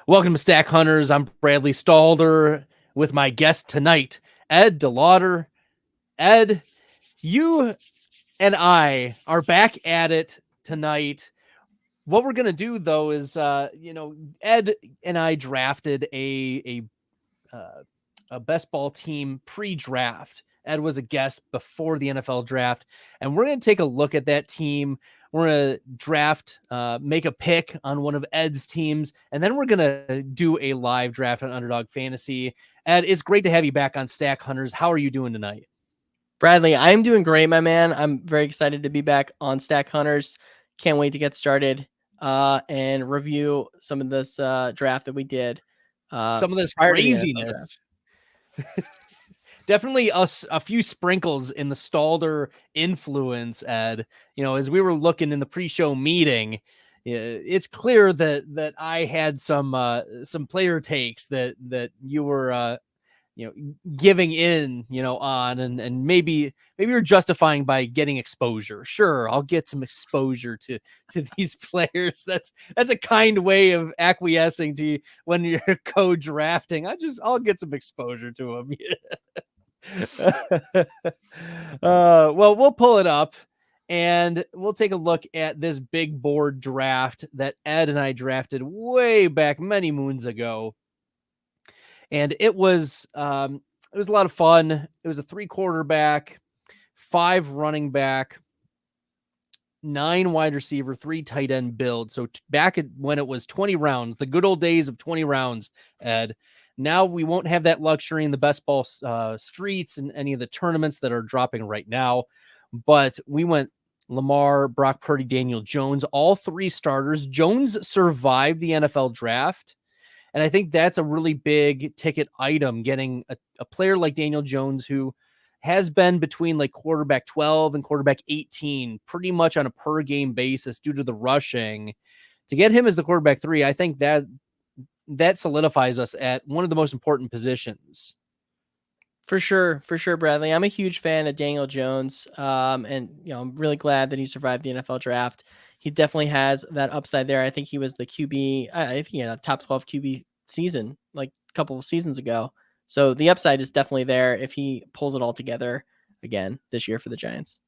Welcome to Stack Hunters. I'm Bradley Stalder with my guest tonight, Ed DeLauter. Ed, you and I are back at it tonight. What we're gonna do though is, Ed and I drafted a best ball team pre-draft. Ed was a guest before the NFL draft, and we're going to take a look at that team. We're going to draft, make a pick on one of Ed's teams, and then we're going to do a live draft on Underdog Fantasy. Ed, it's great to have you back on Stack Hunters. How are you doing tonight? Bradley, I'm doing great, my man. I'm very excited to be back on Stack Hunters. Can't wait to get started and review some of this draft that we did. Some of this craziness. Definitely a few sprinkles in the Stalder influence, Ed. You know, as we were looking in the pre-show meeting, it's clear that I had some player takes that you were giving in, on, and maybe you're justifying by getting exposure. Sure, I'll get some exposure to these players. That's a kind way of acquiescing to when you're co-drafting. I'll get some exposure to them. Well, we'll pull it up and we'll take a look at this big board draft that Ed and I drafted way back many moons ago. And it was a lot of fun. It was a 3 quarterback, 5 running back, 9 wide receiver, 3 tight end build. So back when it was 20 rounds, the good old days of 20 rounds, Ed. Now we won't have that luxury in the best ball streets and any of the tournaments that are dropping right now. But we went Lamar, Brock Purdy, Daniel Jones, all 3 starters. Jones survived the NFL draft. And I think that's a really big ticket item, getting a player like Daniel Jones, who has been between like quarterback 12 and quarterback 18, pretty much on a per game basis due to the rushing. To get him as the quarterback 3, I think that solidifies us at one of the most important positions. For sure, Bradley. I'm a huge fan of Daniel Jones, and I'm really glad that he survived the NFL draft. He definitely has that upside there. I think he was the QB. I think he had a top 12 QB season like a couple of seasons ago. So the upside is definitely there if he pulls it all together again this year for the Giants.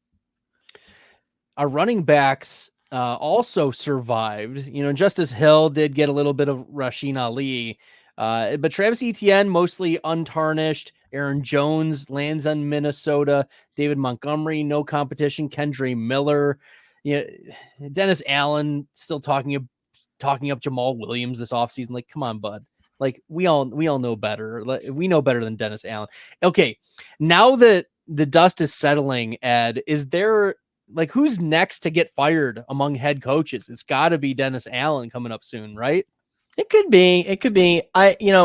Our running backs also survived. Justice Hill did get a little bit of Rasheen Ali, but Travis Etienne mostly untarnished. Aaron Jones lands on Minnesota. David Montgomery, no competition. Kendre Miller. Dennis Allen still talking up Jamal Williams this offseason. Like, come on, bud. Like, we all know better. We know better than Dennis Allen. Okay, now that the dust is settling, Ed, is there who's next to get fired among head coaches? It's got to be Dennis Allen coming up soon, right? It could be.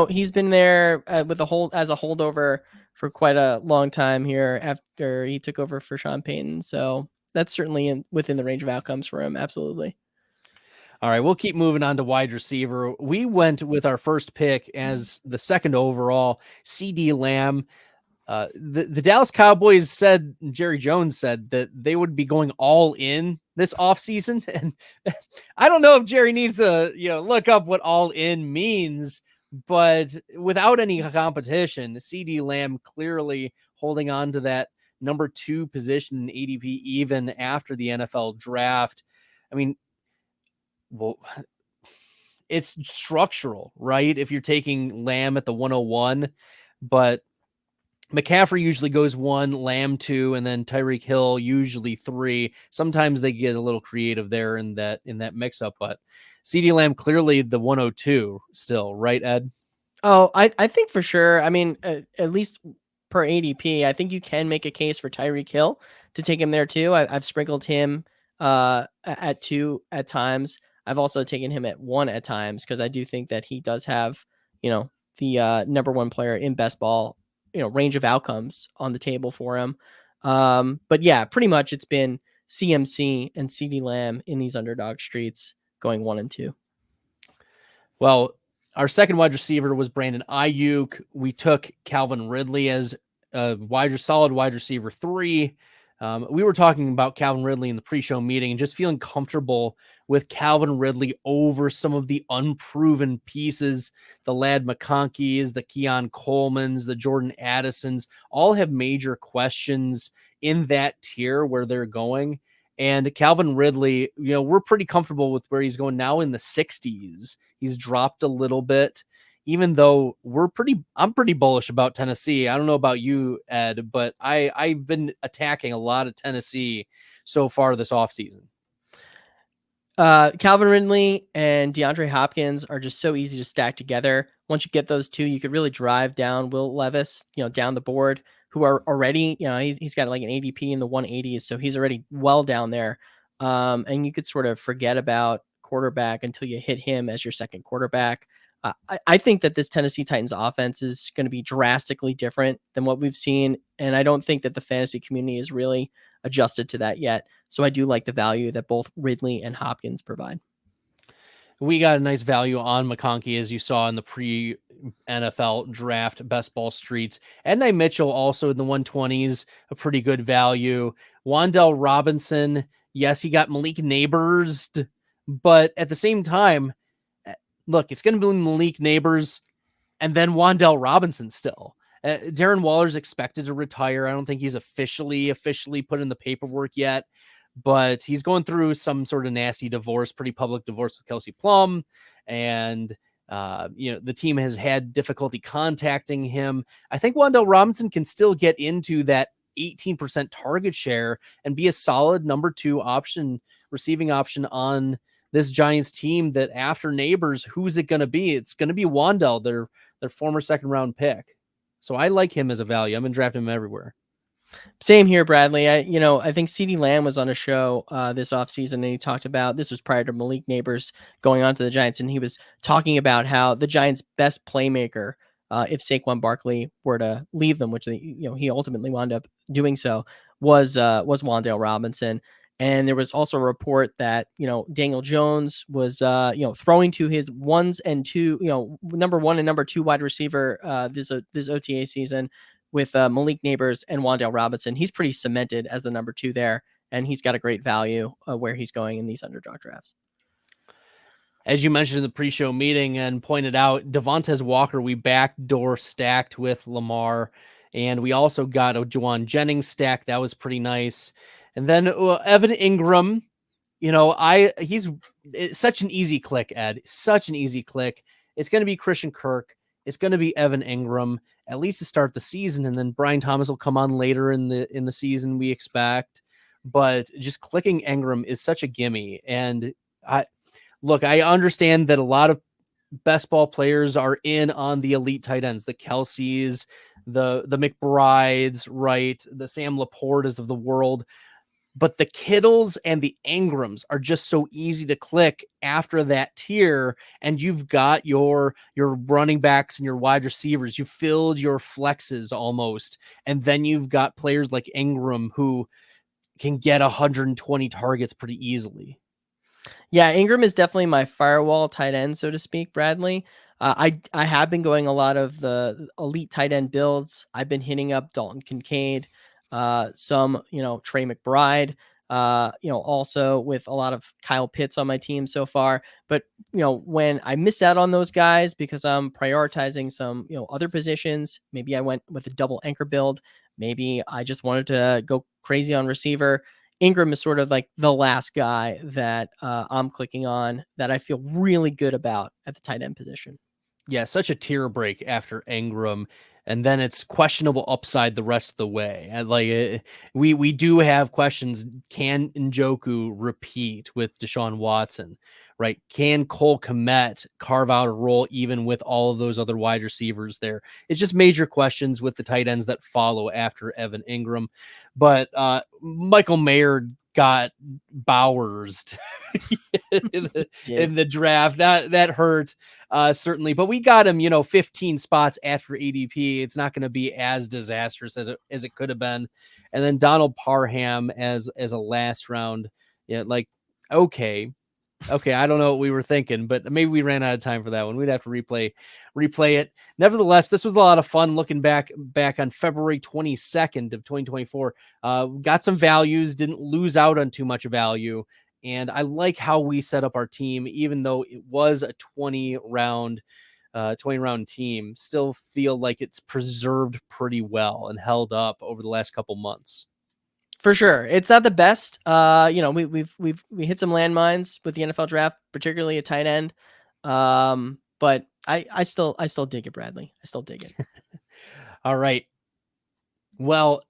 He's been there with as a holdover for quite a long time here after he took over for Sean Payton. So that's certainly within the range of outcomes for him. Absolutely. All right, we'll keep moving on to wide receiver. We went with our first pick as the second overall, CeeDee Lamb. The Dallas Cowboys said, Jerry Jones said, that they would be going all in this offseason. And I don't know if Jerry needs to, look up what all in means, but without any competition, CeeDee Lamb clearly holding on to that number 2 position in ADP even after the NFL draft. I mean, well, it's structural, right? If you're taking Lamb at the 101, but McCaffrey usually goes 1, Lamb 2, and then Tyreek Hill usually 3. Sometimes they get a little creative there in that mix-up, but CeeDee Lamb clearly the 102 still, right, Ed? Oh, I think for sure. I mean, at least per ADP, I think you can make a case for Tyreek Hill to take him there too. I've sprinkled him at 2 at times. I've also taken him at 1 at times because I do think that he does have, the number 1 player in best ball, range of outcomes on the table for him. But yeah, pretty much it's been CMC and CeeDee Lamb in these underdog streets going 1 and 2. Well, our second wide receiver was Brandon Ayuk. We took Calvin Ridley as a solid wide receiver 3. We were talking about Calvin Ridley in the pre-show meeting and just feeling comfortable with Calvin Ridley over some of the unproven pieces. The Lad McConkeys, the Keon Colemans, the Jordan Addisons all have major questions in that tier where they're going. And Calvin Ridley, we're pretty comfortable with where he's going now in the 60s. He's dropped a little bit, even though I'm pretty bullish about Tennessee. I don't know about you, Ed, but I've been attacking a lot of Tennessee so far this offseason. Calvin Ridley and DeAndre Hopkins are just so easy to stack together. Once you get those two, you could really drive down Will Levis, down the board, who are already, he's got like an ADP in the 180s. So he's already well down there. And you could sort of forget about quarterback until you hit him as your second quarterback. I think that this Tennessee Titans offense is going to be drastically different than what we've seen. And I don't think that the fantasy community is really adjusted to that yet. So I do like the value that both Ridley and Hopkins provide. We got a nice value on McConkey, as you saw in the pre-NFL draft best ball streets. Ednai Mitchell also in the 120s, a pretty good value. Wan'Dale Robinson, yes, he got Malik Neighbors, but at the same time, look, it's going to be Malik Neighbors and then Wan'Dale Robinson still. Darren Waller's expected to retire. I don't think he's officially put in the paperwork yet, but he's going through some sort of nasty divorce, pretty public divorce with Kelsey Plum. And, the team has had difficulty contacting him. I think Wan'Dale Robinson can still get into that 18% target share and be a solid number 2 option, receiving option on this Giants team that after Neighbors, who's it going to be? It's going to be Wan'Dale, their former second round pick. So I like him as a value. I've been drafting him everywhere. Same here, Bradley. I think CeeDee Lamb was on a show this offseason, and he talked about, this was prior to Malik Neighbors going on to the Giants, and he was talking about how the Giants' best playmaker, if Saquon Barkley were to leave them, which he ultimately wound up doing so, was Wan'Dale Robinson. And there was also a report that, Daniel Jones was, throwing to his ones and two, number 1 and number 2 wide receiver this OTA season with Malik Neighbors and Wan'Dale Robinson. He's pretty cemented as the number 2 there, and he's got a great value where he's going in these underdog drafts. As you mentioned in the pre-show meeting and pointed out, Devontae Walker, we backdoor stacked with Lamar, and we also got a Juwan Jennings stack. That was pretty nice. And then Evan Ingram, it's such an easy click, Ed. Such an easy click. It's going to be Christian Kirk. It's going to be Evan Ingram, at least to start the season. And then Brian Thomas will come on later in the season, we expect. But just clicking Ingram is such a gimme. And I understand that a lot of best ball players are in on the elite tight ends, the Kelseys, the McBrides, right? The Sam Laportas of the world. But the Kittles and the Ingrams are just so easy to click after that tier. And you've got your running backs and your wide receivers. You filled your flexes almost. And then you've got players like Ingram who can get 120 targets pretty easily. Yeah, Ingram is definitely my firewall tight end, so to speak, Bradley. I have been going a lot of the elite tight end builds. I've been hitting up Dalton Kincaid, some, Trey McBride, also with a lot of Kyle Pitts on my team so far. But, when I missed out on those guys because I'm prioritizing some, other positions, maybe I went with a double anchor build. Maybe I just wanted to go crazy on receiver. Ingram is sort of like the last guy that I'm clicking on that I feel really good about at the tight end position. Yeah, such a tier break after Ingram, and then it's questionable upside the rest of the way. And we do have questions. Can Njoku repeat with Deshaun Watson? Right? Can Cole Kmet carve out a role even with all of those other wide receivers there? It's just major questions with the tight ends that follow after Evan Ingram. But Michael Mayer got Bowers in the draft. That hurt certainly, but we got him 15 spots after ADP. It's not going to be as disastrous as it could have been. And then Donald Parham as a last round, okay, Okay, I don't know what we were thinking, but maybe we ran out of time for that one. We'd have to replay it. Nevertheless, this was a lot of fun looking back on February 22nd of 2024. Got some values, didn't lose out on too much value, and I like how we set up our team, even though it was a 20 round team. Still feel like it's preserved pretty well and held up over the last couple months. For sure. It's not the best. We hit some landmines with the NFL draft, particularly a tight end. But I still dig it, Bradley. I still dig it. All right. Well,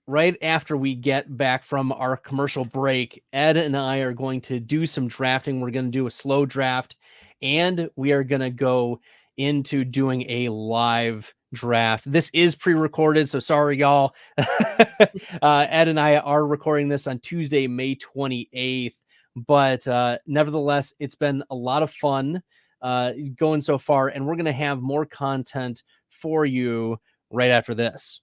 right after we get back from our commercial break, Ed and I are going to do some drafting. We're going to do a slow draft, and we are going to go into doing a live draft. This is pre-recorded, so sorry, y'all. Ed and I are recording this on Tuesday, May 28th, but nevertheless, it's been a lot of fun going so far, and we're going to have more content for you right after this.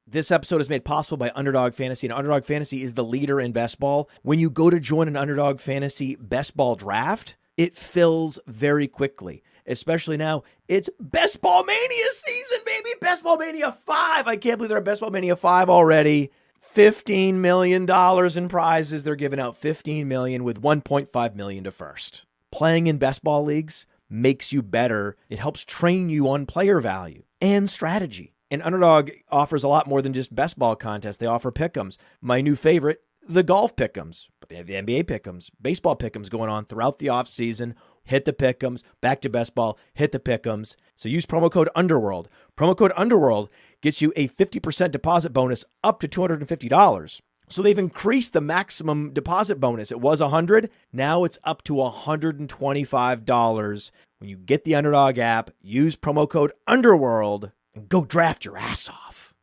This episode is made possible by Underdog Fantasy, and Underdog Fantasy is the leader in best ball. When you go to join an Underdog Fantasy best ball draft, it fills very quickly, especially now. It's Best Ball Mania season, baby. Best Ball Mania 5. I can't believe they're at Best Ball Mania 5 already. $15 million in prizes. They're giving out $15 million with $1.5 million to first. Playing in best ball leagues makes you better. It helps train you on player value and strategy. And Underdog offers a lot more than just best ball contests. They offer pick'ems. My new favorite, the golf pick'ems. But they have the NBA pick'ems, baseball pick'ems going on throughout the offseason. Hit the pick'ems, back to best ball, hit the pick'ems. So use promo code Underworld. Promo code Underworld gets you a 50% deposit bonus up to $250. So they've increased the maximum deposit bonus. It was $100. Now it's up to $125. When you get the Underdog app, use promo code Underworld and go draft your ass off.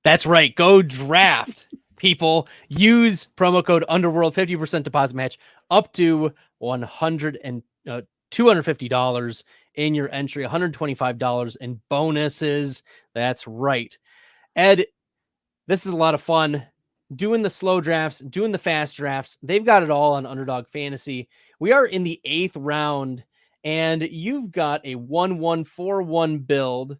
That's right. Go draft, people. Use promo code Underworld, 50% deposit match up to $250 in your entry, $125 in bonuses. That's right. Ed, this is a lot of fun. Doing the slow drafts, doing the fast drafts. They've got it all on Underdog Fantasy. We are in the 8th round, and you've got a 1-1-4-1 build,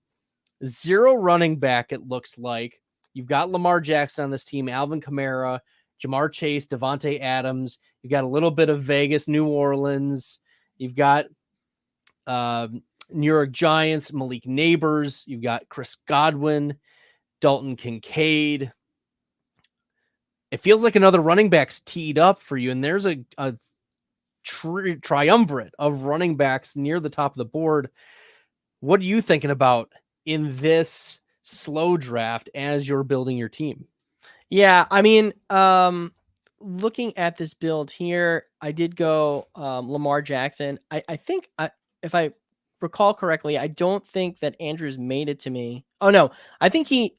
0 running back, it looks like. You've got Lamar Jackson on this team, Alvin Kamara, Jamar Chase, Devontae Adams. You've got a little bit of Vegas, New Orleans. You've got New York Giants, Malik Neighbors. You've got Chris Godwin, Dalton Kincaid. It feels like another running back's teed up for you, and there's a triumvirate of running backs near the top of the board. What are you thinking about in this slow draft as you're building your team? Yeah, I mean, looking at this build here, I did go Lamar Jackson. I think if I recall correctly, I don't think that Andrews made it to me. Oh no, I think him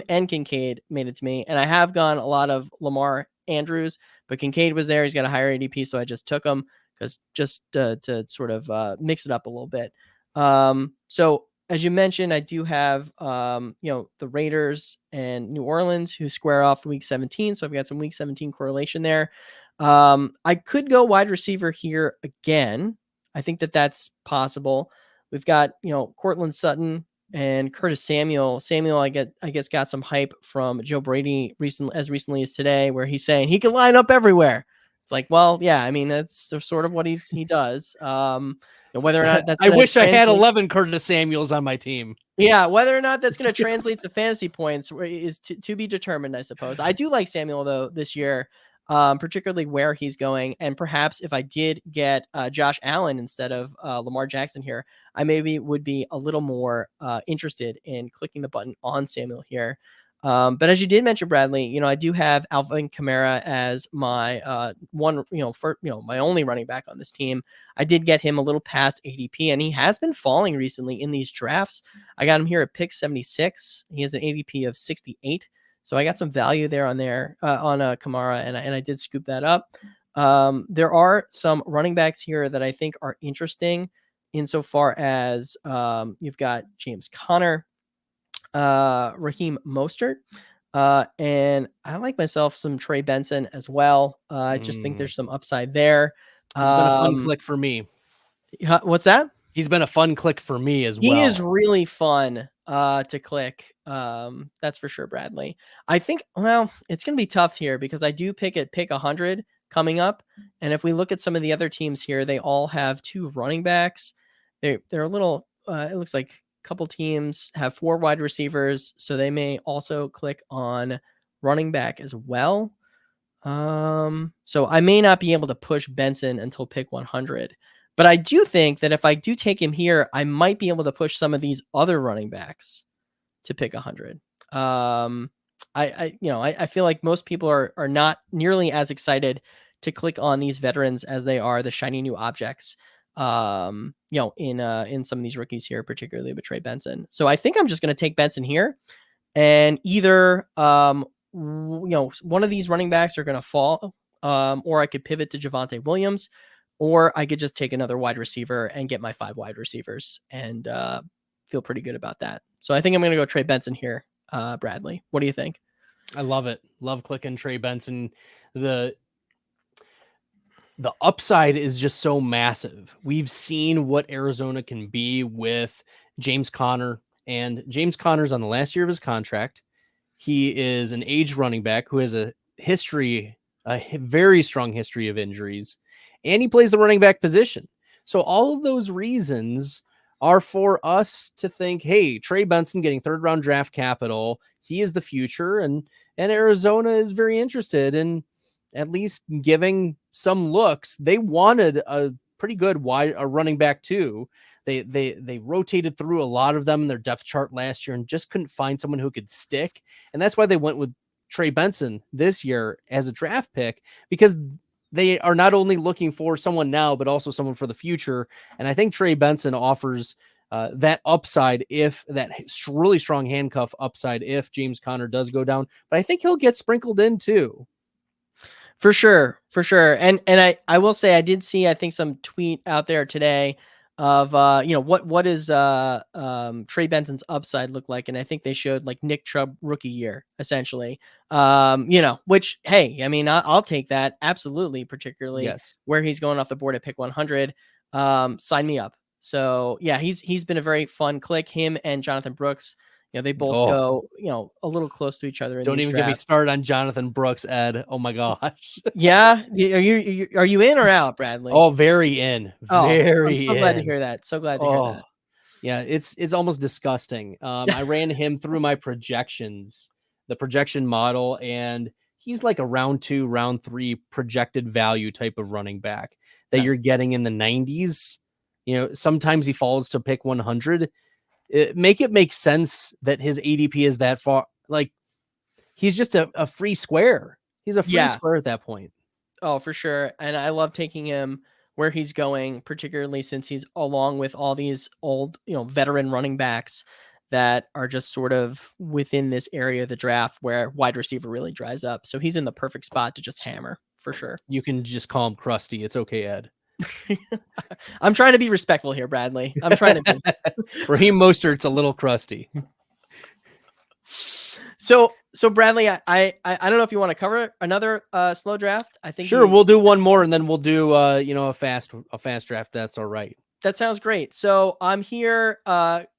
and Kincaid made it to me, and I have gone a lot of Lamar Andrews, but Kincaid was there. He's got a higher ADP, so I just took him because just to sort of mix it up a little bit. So as you mentioned, I do have the Raiders and New Orleans who square off week 17, so I've got some week 17 correlation there. I could go wide receiver here again. I think that that's possible. We've got, Cortland Sutton and Curtis Samuel. Samuel, I guess, got some hype from Joe Brady as recently as today, where he's saying he can line up everywhere. It's like, well, yeah, I mean, that's sort of what he does. Whether or not that's I wish I had 11 Curtis Samuels on my team. Yeah, whether or not that's going to translate to fantasy points is to be determined, I suppose. I do like Samuel, though, this year. Particularly where he's going. And perhaps if I did get Josh Allen instead of Lamar Jackson here, I maybe would be a little more interested in clicking the button on Samuel here. But as you did mention, Bradley, I do have Alvin Kamara as my my only running back on this team. I did get him a little past ADP, and he has been falling recently in these drafts. I got him here at pick 76. He has an ADP of 68. So I got some value there on Kamara, and I did scoop that up. There are some running backs here that I think are interesting insofar as you've got James Conner, Raheem Mostert. And I like myself some Trey Benson as well. I just think there's some upside there. He's been a fun click for me. What's that? He's been a fun click for me as well. He is really fun to click. That's for sure, Bradley. I think, well, it's going to be tough here because I do pick 100 coming up. And if we look at some of the other teams here, they all have 2 running backs. They're a little, it looks like a couple teams have 4 wide receivers. So they may also click on running back as well. So I may not be able to push Benson until pick 100. But I do think that if I do take him here, I might be able to push some of these other running backs to pick 100. I feel like most people are not nearly as excited to click on these veterans as they are the shiny new objects. In some of these rookies here, particularly with Trey Benson. So I think I'm just going to take Benson here, and either one of these running backs are going to fall, or I could pivot to Javonte Williams. Or I could just take another wide receiver and get my 5 wide receivers and feel pretty good about that. So I think I'm going to go Trey Benson here, Bradley. What do you think? I love it. Love clicking Trey Benson. The upside is just so massive. We've seen what Arizona can be with James Conner, and James Conner's on the last year of his contract. He is an aged running back who has a very strong history of injuries. And he plays the running back position. So all of those reasons are for us to think, hey, Trey Benson getting 3rd round draft capital. He is the future. And Arizona is very interested in at least giving some looks. They wanted a pretty good running back too. They rotated through a lot of them in their depth chart last year and just couldn't find someone who could stick. And that's why they went with Trey Benson this year as a draft pick, because they are not only looking for someone now, but also someone for the future. And I think Trey Benson offers that upside, if that really strong handcuff upside, if James Conner does go down. But I think he'll get sprinkled in too. For sure. And I will say I did see, I think, some tweet out there today of what is Trey Benson's upside look like, and I think they showed like Nick Chubb rookie year essentially, which, hey, I mean, I'll take that absolutely, particularly where he's going off the board at pick 100. Sign me up. So yeah, he's been a very fun click. Him and Jonathan Brooks, they both go, a little close to each other. Don't even get me started on Jonathan Brooks, Ed. Oh my gosh. Yeah. Are you in or out, Bradley? Oh, very in. Very I'm so glad to hear that. So glad to hear that. Yeah. It's almost disgusting. I ran him through my projections, the projection model, and he's like a round 2, round 3 projected value type of running back that you're getting in the 90s. Sometimes he falls to pick 100. Make it make sense that his ADP is that far. Like, he's just a free square. He's a free square at that point. Oh, for sure. And I love taking him where he's going, particularly since he's along with all these old, veteran running backs that are just sort of within this area of the draft where wide receiver really dries up. So he's in the perfect spot to just hammer, for sure. You can just call him Krusty. It's okay, Ed. I'm trying to be respectful here, Bradley. I'm trying to be. Raheem Mostert's a little crusty. So Bradley, I don't know if you want to cover another slow draft. I think sure. We'll do one more, and then we'll do a fast draft. That's all right. That sounds great. So I'm here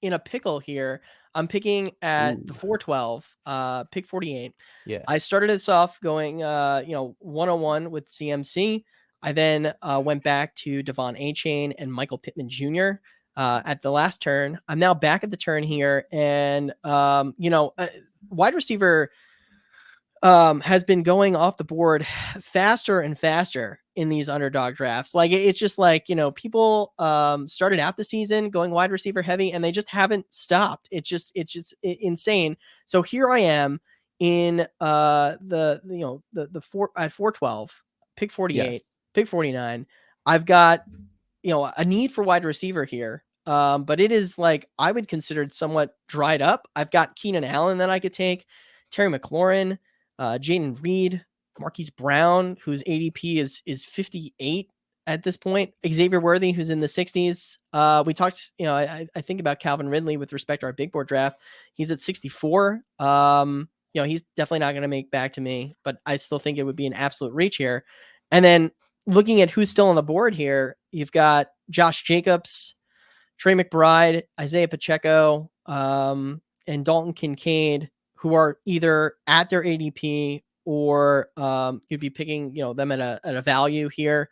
in a pickle here. I'm picking at the 412, pick 48. Yeah. I started this off going 101 with CMC. I then went back to Devon A-Chain and Michael Pittman Jr. At the last turn. I'm now back at the turn here, and wide receiver has been going off the board faster and faster in these underdog drafts. Like, it's just like, people started out the season going wide receiver heavy, and they just haven't stopped. It's just insane. So here I am in the 412, pick 48. Yes. Pick 49. I've got, a need for wide receiver here. But it is like, I would consider it somewhat dried up. I've got Keenan Allen that I could take, Terry McLaurin, Jaden Reed, Marquise Brown, whose ADP is 58 at this point, Xavier Worthy, who's in the 60s. We talked, I think about Calvin Ridley with respect to our big board draft. He's at 64. he's definitely not going to make back to me, but I still think it would be an absolute reach here. And then looking at who's still on the board here, you've got Josh Jacobs, Trey McBride, Isaiah Pacheco, and Dalton Kincaid, who are either at their ADP or you'd be picking, them at a value here.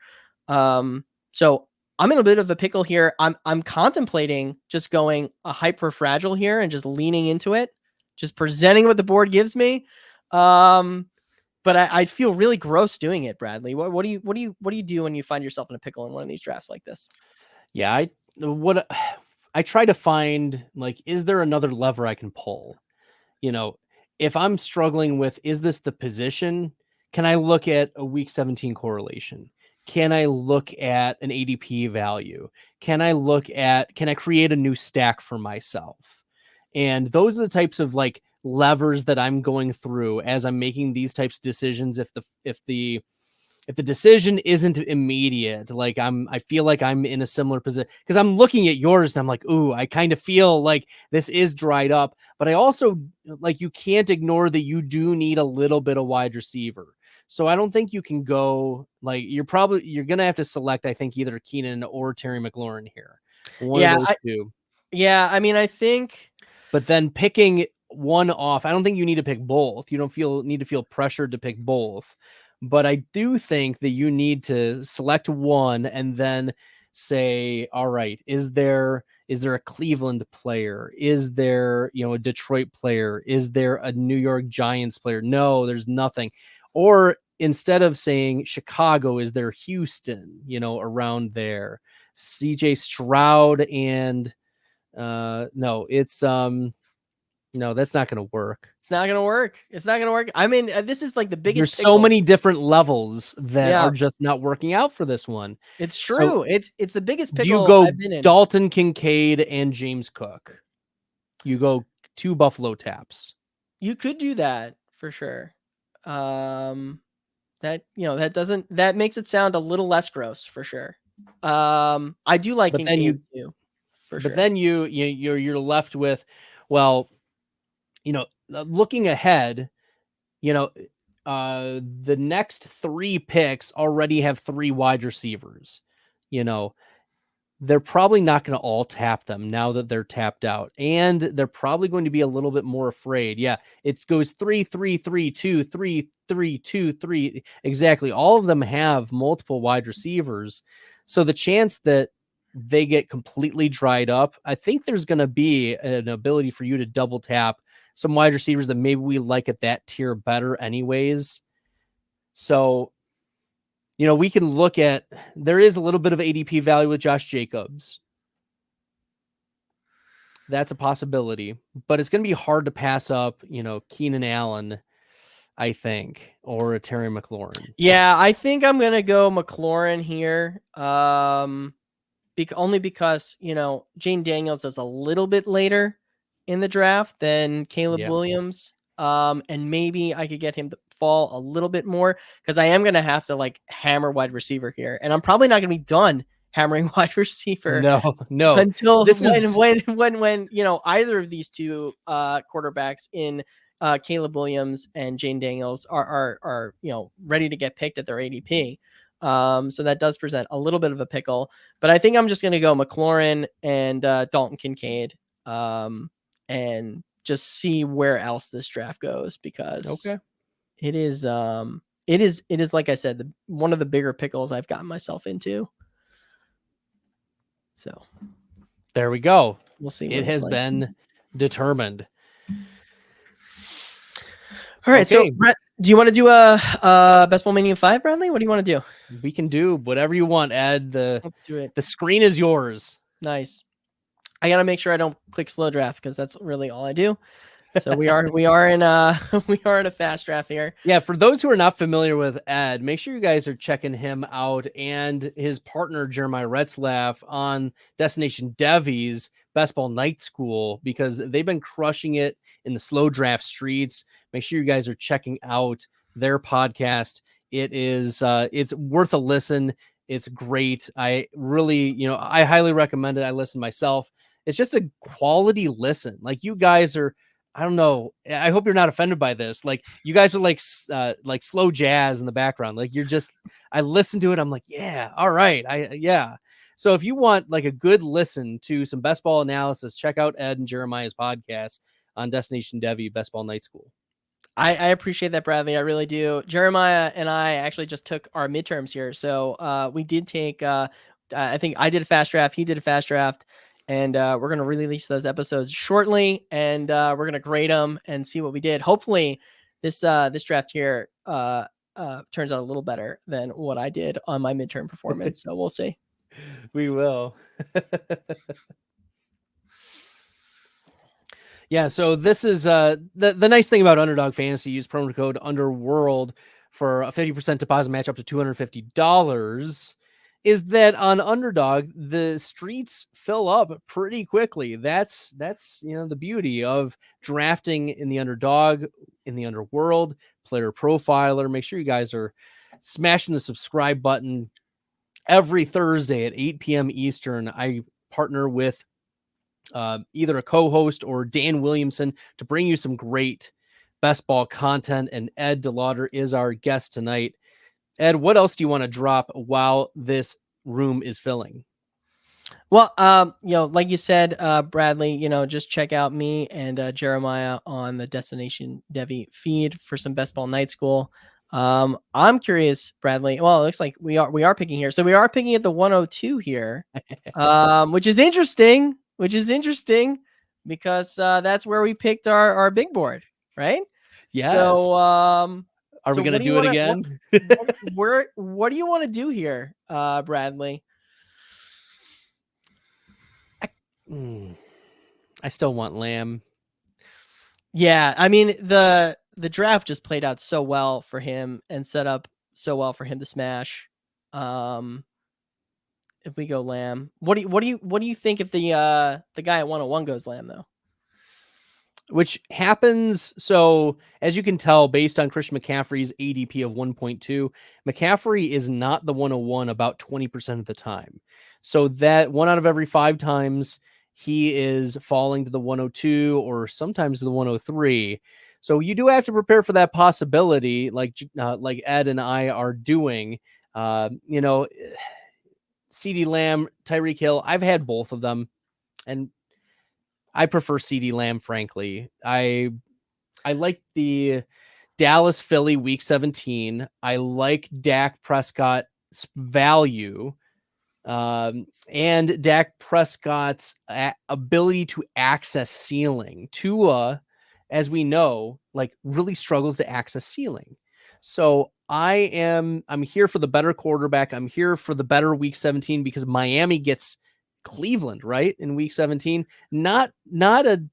So I'm in a bit of a pickle here. I'm contemplating just going a hyper fragile here and just leaning into it, just presenting what the board gives me. But I feel really gross doing it, Bradley. What do you do when you find yourself in a pickle in one of these drafts like this? Yeah, I try to find, like, is there another lever I can pull? If I'm struggling with, is this the position? Can I look at a week 17 correlation? Can I look at an ADP value? Can I create a new stack for myself? And those are the types of like levers that I'm going through as I'm making these types of decisions. If the decision isn't immediate, like I feel like I'm in a similar position, because I'm looking at yours and I'm like, ooh, I kind of feel like this is dried up, but I also, like, you can't ignore that you do need a little bit of wide receiver. So I don't think you can go, like, you're going to have to select, I think, either Keenan or Terry McLaurin here. One of those two. Yeah. I mean, I think, but then picking one off, I don't think you need to pick both. You don't need to feel pressured to pick both. But I do think that you need to select one and then say, all right, is there a Cleveland player? Is there, a Detroit player? Is there a New York Giants player? No, there's nothing. Or instead of saying Chicago, is there Houston, around there? CJ Stroud and no, it's no, that's not going to work. It's not going to work. I mean, this is like the biggest. There's so many different levels that are just not working out for this one. It's true. So, it's the biggest pickle. Do you go I've been in. Dalton Kincaid and James Cook? You go 2 Buffalo taps. You could do that for sure. That makes it sound a little less gross for sure. I do like Kincaid too. For sure. But then you're left with, well, looking ahead, the next 3 picks already have 3 wide receivers. They're probably not going to all tap them now that they're tapped out, and they're probably going to be a little bit more afraid. Yeah, it goes 3, 3, 3, 2, 3, 3, 2, 3. Exactly. All of them have multiple wide receivers. So the chance that they get completely dried up, I think there's going to be an ability for you to double tap some wide receivers that maybe we like at that tier better anyways. So, we can look at, there is a little bit of ADP value with Josh Jacobs. That's a possibility, but it's going to be hard to pass up, Keenan Allen, I think, or a Terry McLaurin. Yeah, I think I'm going to go McLaurin here. Only because, Jane Daniels is a little bit later in the draft than Caleb Williams. And maybe I could get him to fall a little bit more, because I am going to have to like hammer wide receiver here. And I'm probably not going to be done hammering wide receiver. No. Until when either of these two quarterbacks in Caleb Williams and Jane Daniels are ready to get picked at their ADP. So that does present a little bit of a pickle, but I think I'm just going to go McLaurin and Dalton Kincaid, and just see where else this draft goes, because it is like I said, one of the bigger pickles I've gotten myself into. So there we go. We'll see. It has been determined. All right. Okay. So Brett, do you want to do a Best Ball Mania 5, Bradley? What do you want to do? We can do whatever you want, Ed. Let's do it. The screen is yours. Nice. I got to make sure I don't click slow draft, because that's really all I do. So we are in a fast draft here. Yeah, for those who are not familiar with Ed, make sure you guys are checking him out and his partner Jeremiah Retzlaff on Destination Devy's Best Ball Night School, because they've been crushing it in the slow draft streets. Make sure you guys are checking out their podcast. It is it's worth a listen. It's great. I really, I highly recommend it. I listen myself. It's just a quality listen. Like, you guys are, I don't know. I hope you're not offended by this. Like you guys are like slow jazz in the background. Like I listen to it. I'm like, yeah, all right. Yeah. So if you want like a good listen to some best ball analysis, check out Ed and Jeremiah's podcast on Destination Devy Best Ball Night School. I appreciate that, Bradley. I really do. Jeremiah and I actually just took our midterms here. So we did take, I think I did a fast draft. He did a fast draft. And we're going to release those episodes shortly. And we're going to grade them and see what we did. Hopefully this draft here turns out a little better than what I did on my midterm performance. So we'll see. We will. Yeah, so this is the nice thing about Underdog Fantasy. Use promo code Underworld for a 50% deposit match up to $250. Is that on Underdog, the streets fill up pretty quickly. That's the beauty of drafting in the Underdog, in the Underworld, player profiler. Make sure you guys are smashing the subscribe button. Every Thursday at 8 p.m. Eastern, I partner with either a co-host or Dan Williamson to bring you some great best ball content. And Ed DeLauter is our guest tonight. Ed, what else do you want to drop while this room is filling? Well, like you said, Bradley, just check out me and Jeremiah on the Destination Devy feed for some best ball night school. I'm curious, Bradley. Well, it looks like we are picking here. So we are picking at the 102 here, which is interesting because that's where we picked our big board, right? Yes. So, are we going to do it again? What do you want to do here, Bradley? I still want Lamb. Yeah, I mean the draft just played out so well for him and set up so well for him to smash. If we go Lamb, what do you think if the guy at 101 goes Lamb though? Which happens, so as you can tell, based on Christian McCaffrey's ADP of 1.2, McCaffrey is not the 101 about 20% of the time. So that 1 out of every 5 times he is falling to the 102 or sometimes to the 103. So you do have to prepare for that possibility, like Ed and I are doing. CeeDee Lamb, Tyreek Hill, I've had both of them, and I prefer CeeDee Lamb, frankly. I like the Dallas Philly week 17. I like Dak Prescott's value and Dak Prescott's ability to access ceiling. Tua, as we know, really struggles to access ceiling. So I'm here for the better quarterback. I'm here for the better week 17 because Miami gets Cleveland, right? In week 17, not a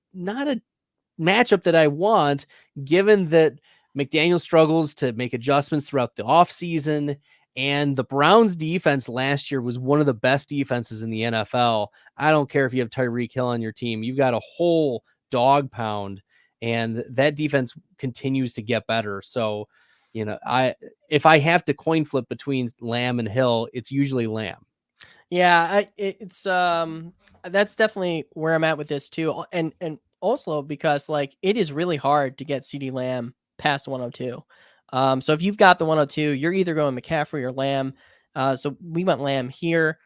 matchup that I want, given that McDaniel struggles to make adjustments throughout the offseason, and the Browns defense last year was one of the best defenses in the NFL. I don't care if you have Tyreek Hill on your team. You've got a whole dog pound, and that defense continues to get better. So, if I have to coin flip between Lamb and Hill, it's usually Lamb. Yeah, it's that's definitely where I'm at with this too, and also because it is really hard to get CeeDee Lamb past 102. So if you've got the 102, you're either going McCaffrey or Lamb. So we went Lamb here.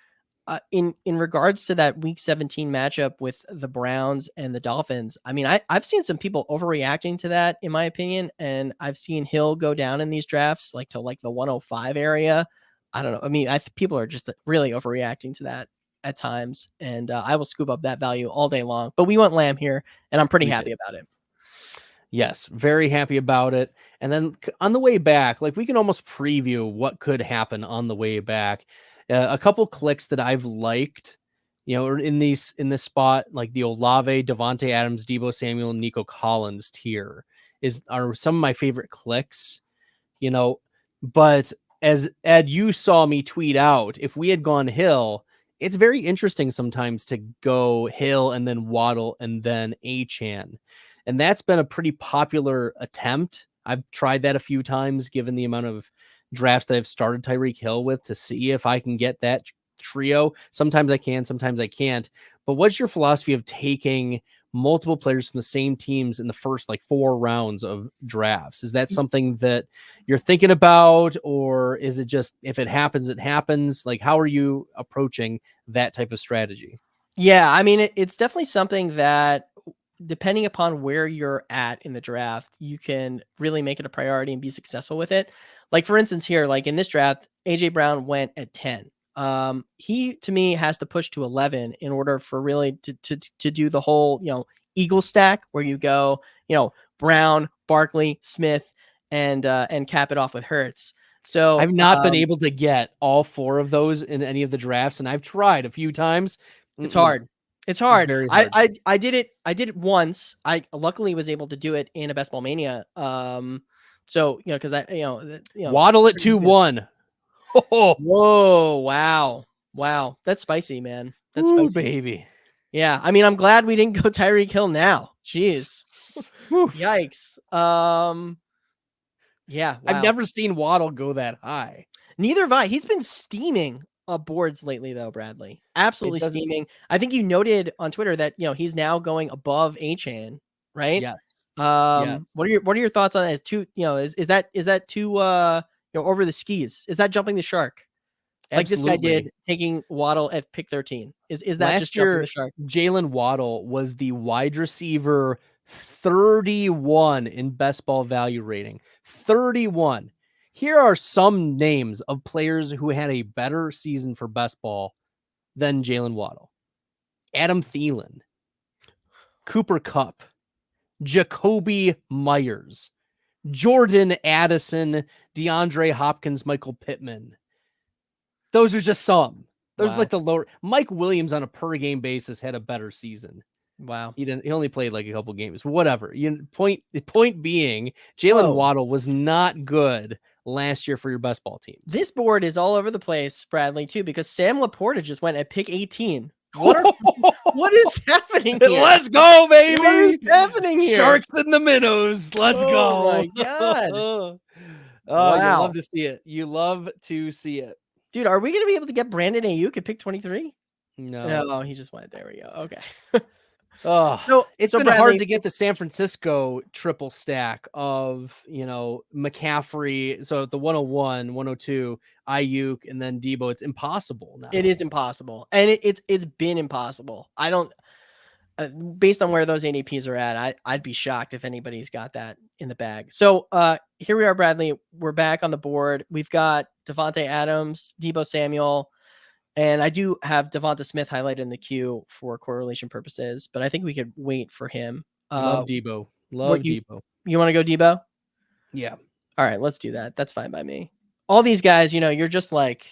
In regards to that week 17 matchup with the Browns and the Dolphins, I mean, I've seen some people overreacting to that, in my opinion, and I've seen Hill go down in these drafts to the 105 area. I don't know. I mean, people are just really overreacting to that at times, and I will scoop up that value all day long. But we went Lamb here, and I'm pretty happy about it. Yes, very happy about it. And then on the way back, we can almost preview what could happen on the way back. A couple clicks that I've liked, in this spot, like the Olave, Devontae Adams, Deebo Samuel, and Nico Collins tier are some of my favorite clicks, but as Ed, you saw me tweet out, if we had gone Hill, it's very interesting sometimes to go Hill and then Waddle and then Achane. And that's been a pretty popular attempt. I've tried that a few times, given the amount of drafts that I've started Tyreek Hill with, to see if I can get that trio. Sometimes I can, sometimes I can't. But what's your philosophy of taking multiple players from the same teams in the first like 4 rounds of drafts. Is that something that you're thinking about, or is it just if it happens, it happens? Like, how are you approaching that type of strategy? Yeah, I mean, it's definitely something that, depending upon where you're at in the draft, you can really make it a priority and be successful with it. Like, for instance, here, like in this draft, AJ Brown went at 10. He, to me, has to push to 11 in order for really to do the whole, Eagle stack where you go, Brown, Barkley, Smith, and cap it off with Hurts. So I've not been able to get all 4 of those in any of the drafts, and I've tried a few times. It's hard. It's hard. It's very hard. I did it once. I luckily was able to do it in a Best Ball Mania. So because Waddle at 2-1. Oh, whoa, wow, that's spicy, man. That's ooh, spicy, baby. Yeah, I mean, I'm glad we didn't go Tyreek Hill now. Jeez, yikes. Yeah, wow. I've never seen Waddle go that high. Neither have I. He's been steaming boards lately, though, Bradley. Absolutely steaming. I think you noted on Twitter that he's now going above Achane, right? Yes. Yes. What are your thoughts on that? Is that too over the skis? Is that jumping the shark? Like Absolutely. This guy did, taking Waddle at pick 13. Is that last just year? Jumping the shark? Jalen Waddle was the wide receiver 31 in best ball value rating. 31. Here are some names of players who had a better season for best ball than Jalen Waddle: Adam Thielen, Cooper Kupp, Jakobi Meyers, Jordan Addison, DeAndre Hopkins, Michael Pittman. Those are just some. Those are like the lower. Mike Williams on a per game basis had a better season. Wow. He only played like a couple games, but whatever. The point being, Jalen Waddle was not good last year for your best ball teams. This board is all over the place, Bradley, too, because Sam Laporta just went at pick 18. What is happening here? Let's go, baby. What is happening here? Sharks and the minnows. Let's go. Oh my God. Wow. You love to see it. You love to see it. Dude, are we going to be able to get Brandon Ayuk at pick 23? No, he just went. There we go. Okay. It's been Bradley, hard to get the San Francisco triple stack of, McCaffrey. So the 101, 102, Ayuk, and then Deebo. It's impossible now. It is impossible. And it's been impossible. I don't, based on where those ADPs are at, I'd be shocked if anybody's got that in the bag. So here we are, Bradley. We're back on the board. We've got Devontae Adams, Deebo Samuel, and I do have Devonta Smith highlighted in the queue for correlation purposes, but I think we could wait for him. Love Deebo. Deebo. You want to go Deebo? Yeah. All right, let's do that. That's fine by me. All these guys, you're just like,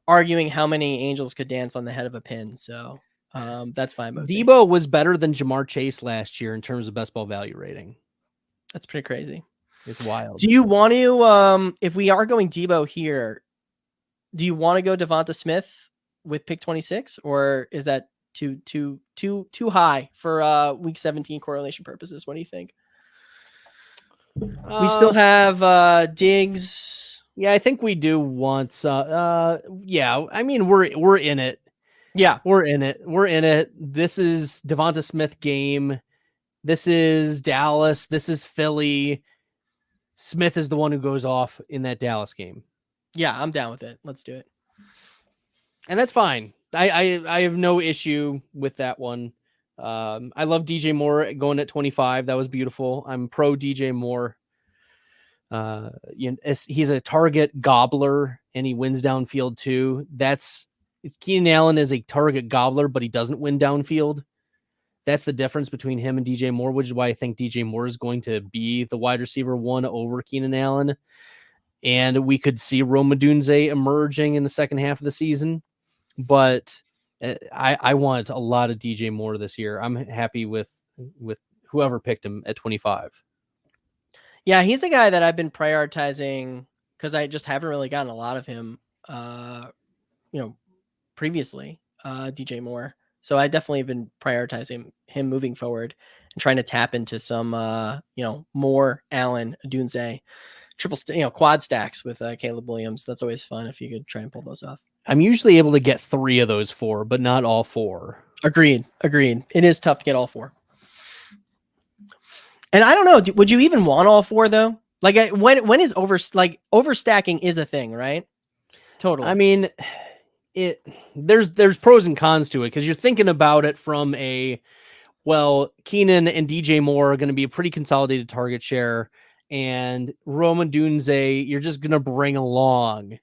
arguing how many angels could dance on the head of a pin. So that's fine. Deebo was better than Jamar Chase last year in terms of best ball value rating. That's pretty crazy. It's wild. Do you want to, if we are going Deebo here, do you want to go Devonta Smith with pick 26, or is that too high for week 17 correlation purposes? What do you think? We still have Diggs. Yeah, I think we do want. Yeah, I mean we're in it. Yeah, we're in it. This is Devonta Smith game. This is Dallas. This is Philly. Smith is the one who goes off in that Dallas game. Yeah, I'm down with it. Let's do it. And that's fine. I have no issue with that one. I love DJ Moore going at 25. That was beautiful. I'm pro DJ Moore. He's a target gobbler and he wins downfield too. Keenan Allen is a target gobbler, but he doesn't win downfield. That's the difference between him and DJ Moore, which is why I think DJ Moore is going to be the wide receiver 1 over Keenan Allen. And we could see Rome Odunze emerging in the second half of the season. But I want a lot of DJ Moore this year. I'm happy with whoever picked him at 25. Yeah, he's a guy that I've been prioritizing because I just haven't really gotten a lot of him, previously, DJ Moore. So I definitely have been prioritizing him moving forward and trying to tap into some, Moore, Allen, Odunze, quad stacks with Caleb Williams. That's always fun if you could try and pull those off. I'm usually able to get 3 of those 4, but not all 4. Agreed. It is tough to get all 4. And I don't know, would you even want all 4 though? Like when is overstacking is a thing, right? Totally. I mean, there's pros and cons to it because you're thinking about it from Keenan and DJ Moore are going to be a pretty consolidated target share, and Rome Odunze you're just going to bring along,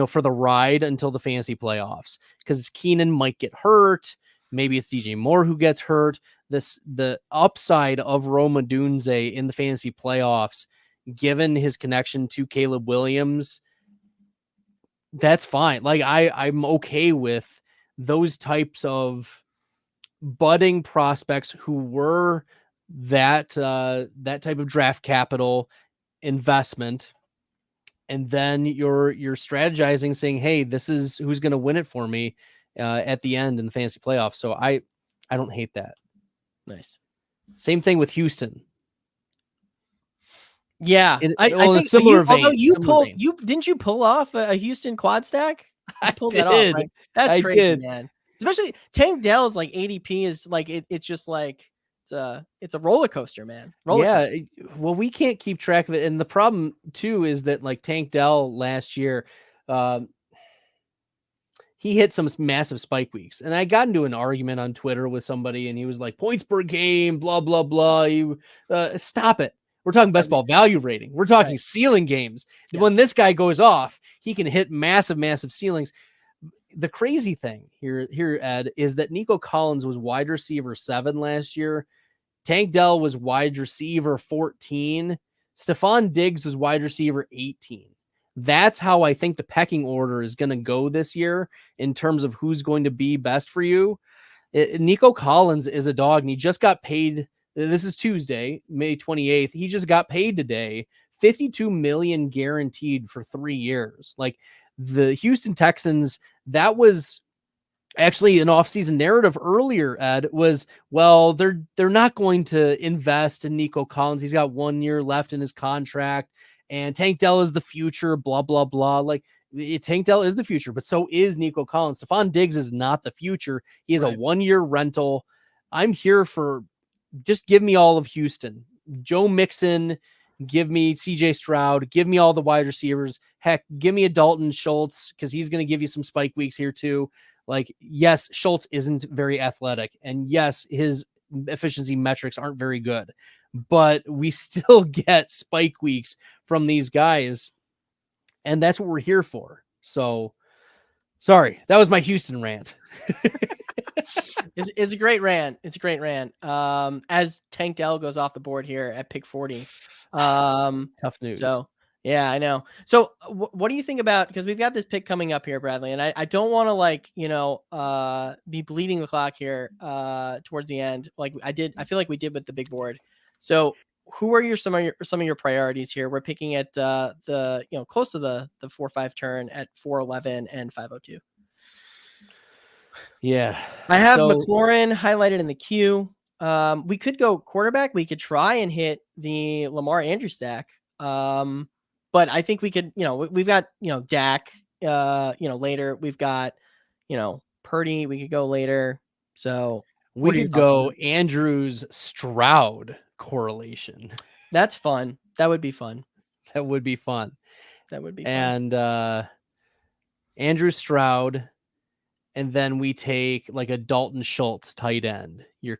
for the ride until the fantasy playoffs because Keenan might get hurt. Maybe it's DJ Moore who gets hurt. The upside of Rome Odunze in the fantasy playoffs, given his connection to Caleb Williams, that's fine. Like I'm okay with those types of budding prospects who were that type of draft capital investment. And then you're strategizing saying, hey, this is who's going to win it for me at the end in the fantasy playoffs. So I don't hate that. Nice. Same thing with Houston. Yeah, I think similar vein. Although you didn't you pull off a Houston quad stack? I pulled that off. Right? That's crazy, man. Especially Tank Dell's like ADP is like it's just like it's a roller coaster, man. Coaster. Well, we can't keep track of it, and the problem too is that like Tank Dell last year, he hit some massive spike weeks, and I got into an argument on Twitter with somebody, and he was like points per game, blah blah blah. You stop it. We're talking best ball value rating. We're talking ceiling games. Yeah. When this guy goes off, he can hit massive ceilings. The crazy thing here, Ed, is that Nico Collins was wide receiver 7 last year. Tank Dell was wide receiver 14. Stephon Diggs was wide receiver 18. That's how I think the pecking order is going to go this year in terms of who's going to be best for you. Nico Collins is a dog, and he just got paid. This is Tuesday, May 28th. He just got paid today, $52 million guaranteed for 3 years. Like the Houston Texans, that was actually an offseason narrative earlier, Ed, was, well, they're not going to invest in Nico Collins. He's got 1 year left in his contract, and Tank Dell is the future, blah, blah, blah. Like Tank Dell is the future, but so is Nico Collins. Stephon Diggs is not the future. He is a 1 year rental. I'm here for just give me all of Houston. Joe Mixon, give me CJ Stroud, give me all the wide receivers. Heck, give me a Dalton Schultz because he's going to give you some spike weeks here too. Like, yes, Schultz isn't very athletic, and yes, his efficiency metrics aren't very good, but we still get spike weeks from these guys, and that's what we're here for. So, sorry, that was my Houston rant. It's a great rant. It's a great rant. As Tank Dell goes off the board here at pick 40. Tough news. So yeah, I know. So what do you think about, because we've got this pick coming up here, Bradley, and I don't want to be bleeding the clock here towards the end. Like I feel like we did with the big board. So who are some of your priorities here? We're picking at the close to the 4-5 turn at 411 and 502. Yeah, I have McLaurin highlighted in the queue. We could go quarterback. We could try and hit the Lamar Andrew stack. But I think we could, we've got, Dak, later. We've got, Purdy. We could go later. So we could go Andrews Stroud correlation. That's fun. That would be fun. That would be fun. And Andrew Stroud. And then we take like a Dalton Schultz tight end. You're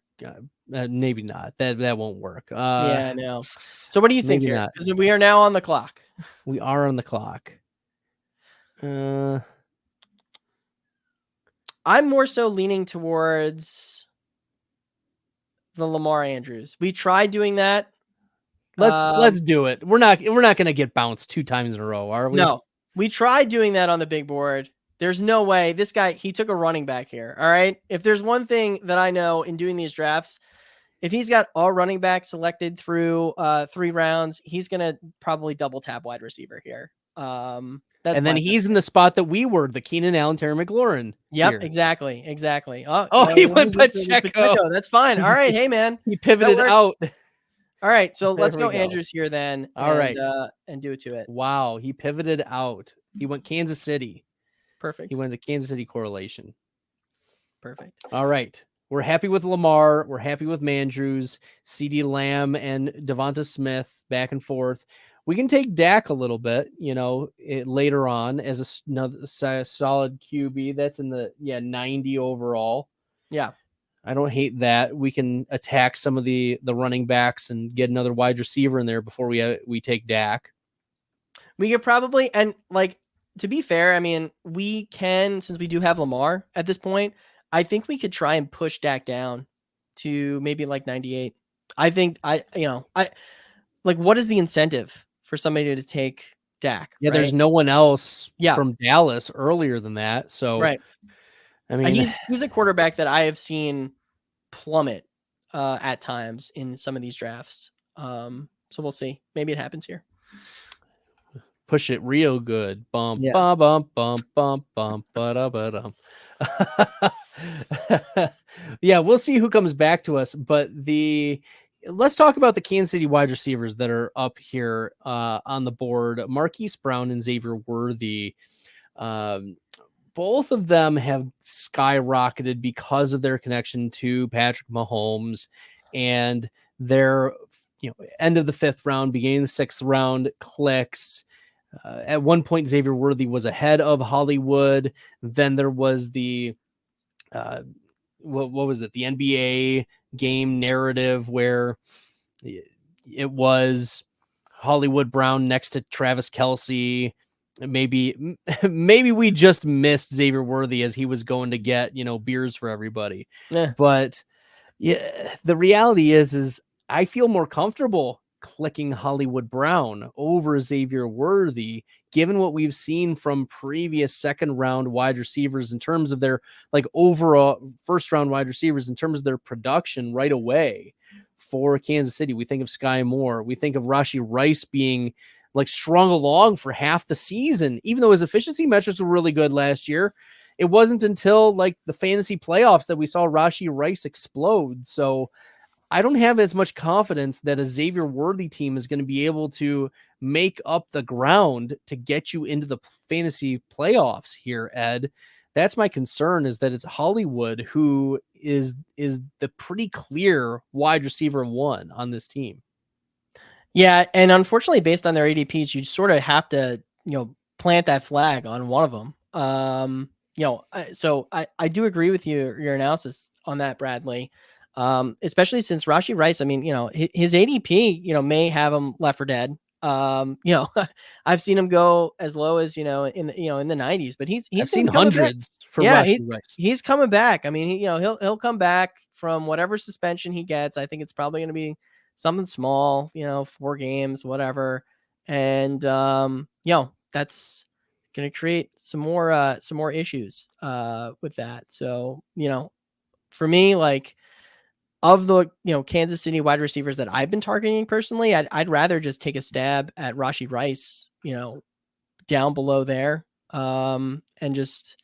maybe not. That won't work. Yeah, I know. So what do you think here? Because we are now on the clock. We are on the clock. I'm more so leaning towards the Lamar Andrews. We tried doing that. Let's do it. We're not going to get bounced 2 times in a row, are we? No. We tried doing that on the big board. There's no way this guy, he took a running back here. All right. If there's one thing that I know in doing these drafts, if he's got all running backs selected through 3 rounds, he's going to probably double tap wide receiver here. And then he's in the spot that we were, the Keenan Allen, Terry McLaurin. Yep, tier. Exactly. He went Pacheco. That's fine. All right. Hey, man. He pivoted out. All right. So let's go Andrews here then. All right. And do it to it. Wow. He pivoted out. He went Kansas City. Perfect. He went to Kansas City correlation. Perfect. All right. we're happy with Lamar. We're happy with Mandrews, CeeDee Lamb, and Devonta Smith back and forth. We can take Dak a little bit, later on as another solid QB. That's in the 90 overall. Yeah. I don't hate that. We can attack some of the running backs and get another wide receiver in there before we take Dak. We could probably, and like, to be fair, I mean, we can, since we do have Lamar at this point, I think we could try and push Dak down to maybe like 98. I think what is the incentive for somebody to take Dak? Yeah, right? There's no one else from Dallas earlier than that. So, right. I mean, he's a quarterback that I have seen plummet at times in some of these drafts. So we'll see. Maybe it happens here. Push it real good. Bump, Yeah. bump, bump, bump, bump, bump, ba-da-ba-dum. Yeah, we'll see who comes back to us. But let's talk about the Kansas City wide receivers that are up here on the board. Marquise Brown and Xavier Worthy. Both of them have skyrocketed because of their connection to Patrick Mahomes and their end of the 5th round, beginning of the 6th round clicks. At one point, Xavier Worthy was ahead of Hollywood. Then there was the what was it? The NBA game narrative where it was Hollywood Brown next to Travis Kelce. Maybe we just missed Xavier Worthy as he was going to get beers for everybody. Yeah. But the reality is I feel more comfortable clicking Hollywood Brown over Xavier Worthy, given what we've seen from previous 2nd round wide receivers in terms of their overall 1st round wide receivers in terms of their production right away for Kansas City. We think of Sky Moore. We think of Rashee Rice being strung along for half the season, even though his efficiency metrics were really good last year. It wasn't until the fantasy playoffs that we saw Rashee Rice explode. So I don't have as much confidence that a Xavier Worthy team is going to be able to make up the ground to get you into the fantasy playoffs here, Ed. That's my concern, is that it's Hollywood who is the pretty clear wide receiver 1 on this team. Yeah, and unfortunately, based on their ADPs, you sort of have to, plant that flag on one of them. So I do agree with your analysis on that, Bradley. Especially since Rashee Rice, I mean, his ADP, may have him left for dead. I've seen him go as low as, in the 90s, but he's seen hundreds for Rashee Rice. He's coming back. I mean, he'll come back from whatever suspension he gets. I think it's probably going to be something small, 4 games, whatever. And, that's going to create some more issues, with that. So, for me, of the Kansas City wide receivers that I've been targeting personally, I'd rather just take a stab at Rashee Rice, down below there, and just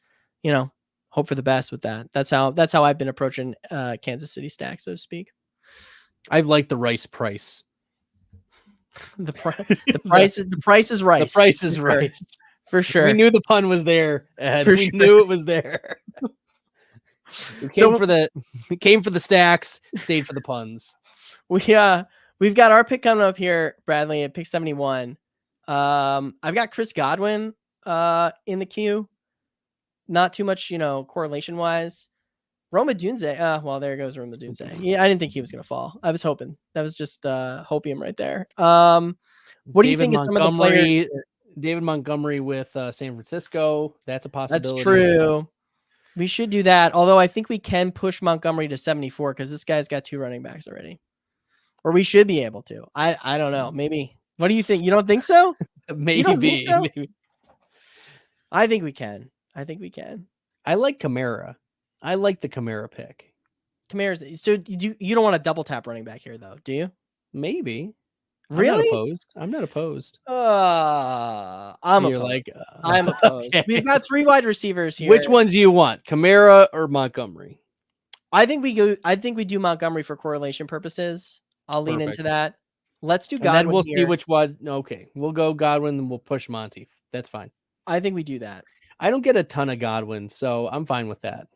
hope for the best with that. That's how I've been approaching Kansas City stack, so to speak. I've liked the Rice price. The price is Rice. The price is Rice for sure. We knew the pun was there. We knew it was there. It came for the stacks, stayed for the puns. We've got our pick coming up here, Bradley, at pick 71. I've got Chris Godwin in the queue. Not too much, correlation wise. Roma Dunze. Well, there goes Roma Dunze. Yeah, I didn't think he was gonna fall. I was hoping. That was just hopium right there. What do you think of some of the players? David Montgomery with San Francisco. That's a possibility. That's true. We should do that. Although I think we can push Montgomery to 74 because this guy's got 2 running backs already. Or we should be able to. I don't know. Maybe. What do you think? You don't think so? Maybe. You don't think so? Maybe. I think we can. I like Kamara. I like the Kamara pick. Kamara's. So you don't want a double tap running back here, though, do you? Maybe. Really? I'm not opposed. I'm opposed. I'm opposed. Okay. We've got 3 wide receivers here. Which ones do you want, Kamara or Montgomery? I think we do Montgomery for correlation purposes. I'll lean into that. Let's do Godwin. And then we'll here. see which one. Okay, we'll go Godwin, and we'll push Monty. That's fine. I think we do that. I don't get a ton of Godwin, so I'm fine with that.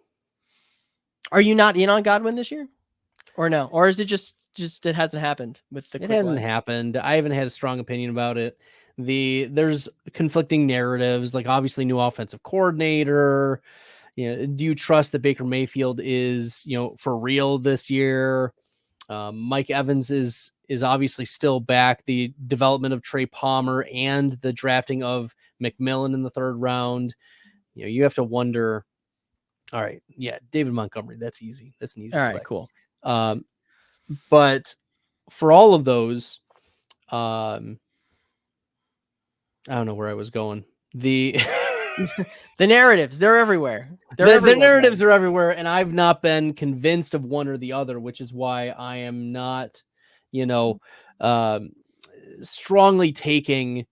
Are you not in on Godwin this year, or no, or is it just it hasn't happened with the? It hasn't happened. I haven't had a strong opinion about it. There's conflicting narratives, like obviously new offensive coordinator. Do you trust that Baker Mayfield is, for real this year? Mike Evans is obviously still back. The development of Trey Palmer and the drafting of McMillan in the 3rd round. You have to wonder. All right, yeah, David Montgomery. That's easy. That's an easy. All right, play. cool. But for all of those, I don't know where I was going. The narratives, they're everywhere. The narratives are everywhere, and I've not been convinced of one or the other, which is why I am not, strongly taking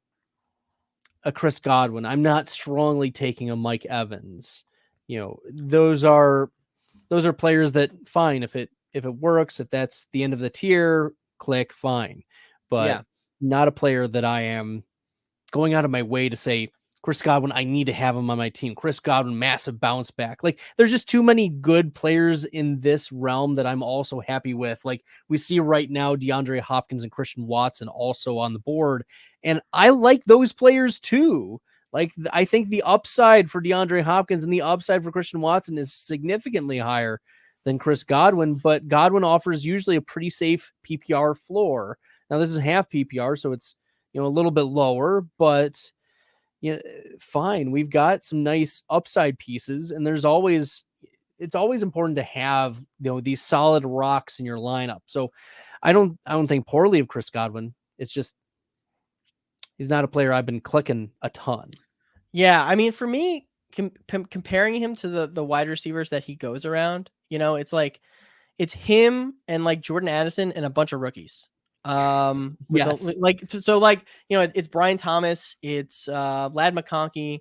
a Chris Godwin. I'm not strongly taking a Mike Evans. Those are players that fine if it works, if that's the end of the tier, click, fine. But not a player that I am going out of my way to say, Chris Godwin, I need to have him on my team. Chris Godwin, massive bounce back. Like, there's just too many good players in this realm that I'm also happy with. Like, we see right now DeAndre Hopkins and Christian Watson also on the board. And I like those players too. Like, I think the upside for DeAndre Hopkins and the upside for Christian Watson is significantly higher than Chris Godwin, but Godwin offers usually a pretty safe PPR floor. Now, this is half PPR, so it's, a little bit lower, but fine. We've got some nice upside pieces, and it's always important to have, these solid rocks in your lineup. So I don't think poorly of Chris Godwin. It's just, he's not a player I've been clicking a ton. Yeah. I mean, for me, comparing him to the wide receivers that he goes around, it's like, it's him and like Jordan Addison and a bunch of rookies. Yes. It's Brian Thomas, it's Lad McConkey,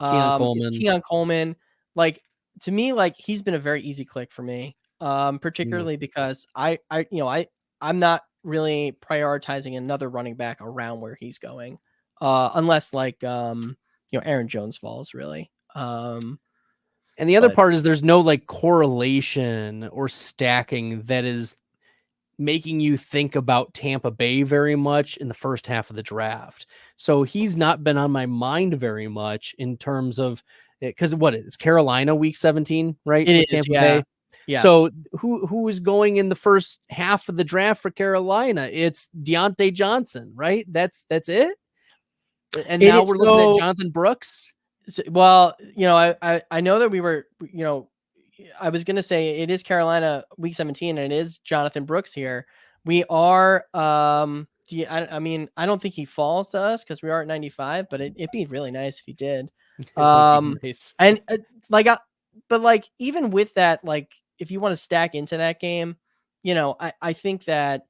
it's Keon Coleman. Like, to me, like, he's been a very easy click for me, particularly because I'm not really prioritizing another running back around where he's going, unless like Aaron Jones falls really. And the other part is there's no like correlation or stacking that is making you think about Tampa Bay very much in the first half of the draft. So he's not been on my mind very much in terms of, because it's Carolina week 17, right? It is, Tampa Bay. Yeah. So who is going in the first half of the draft for Carolina? It's Deontay Johnson, right? That's it. And now we're looking at Jonathan Brooks. Well, I know that we were, I was going to say it is Carolina week 17 and it is Jonathan Brooks here. We are, I don't think he falls to us because we are at 95, but it'd be really nice if he did. Nice. And even with that, like, if you want to stack into that game, I think that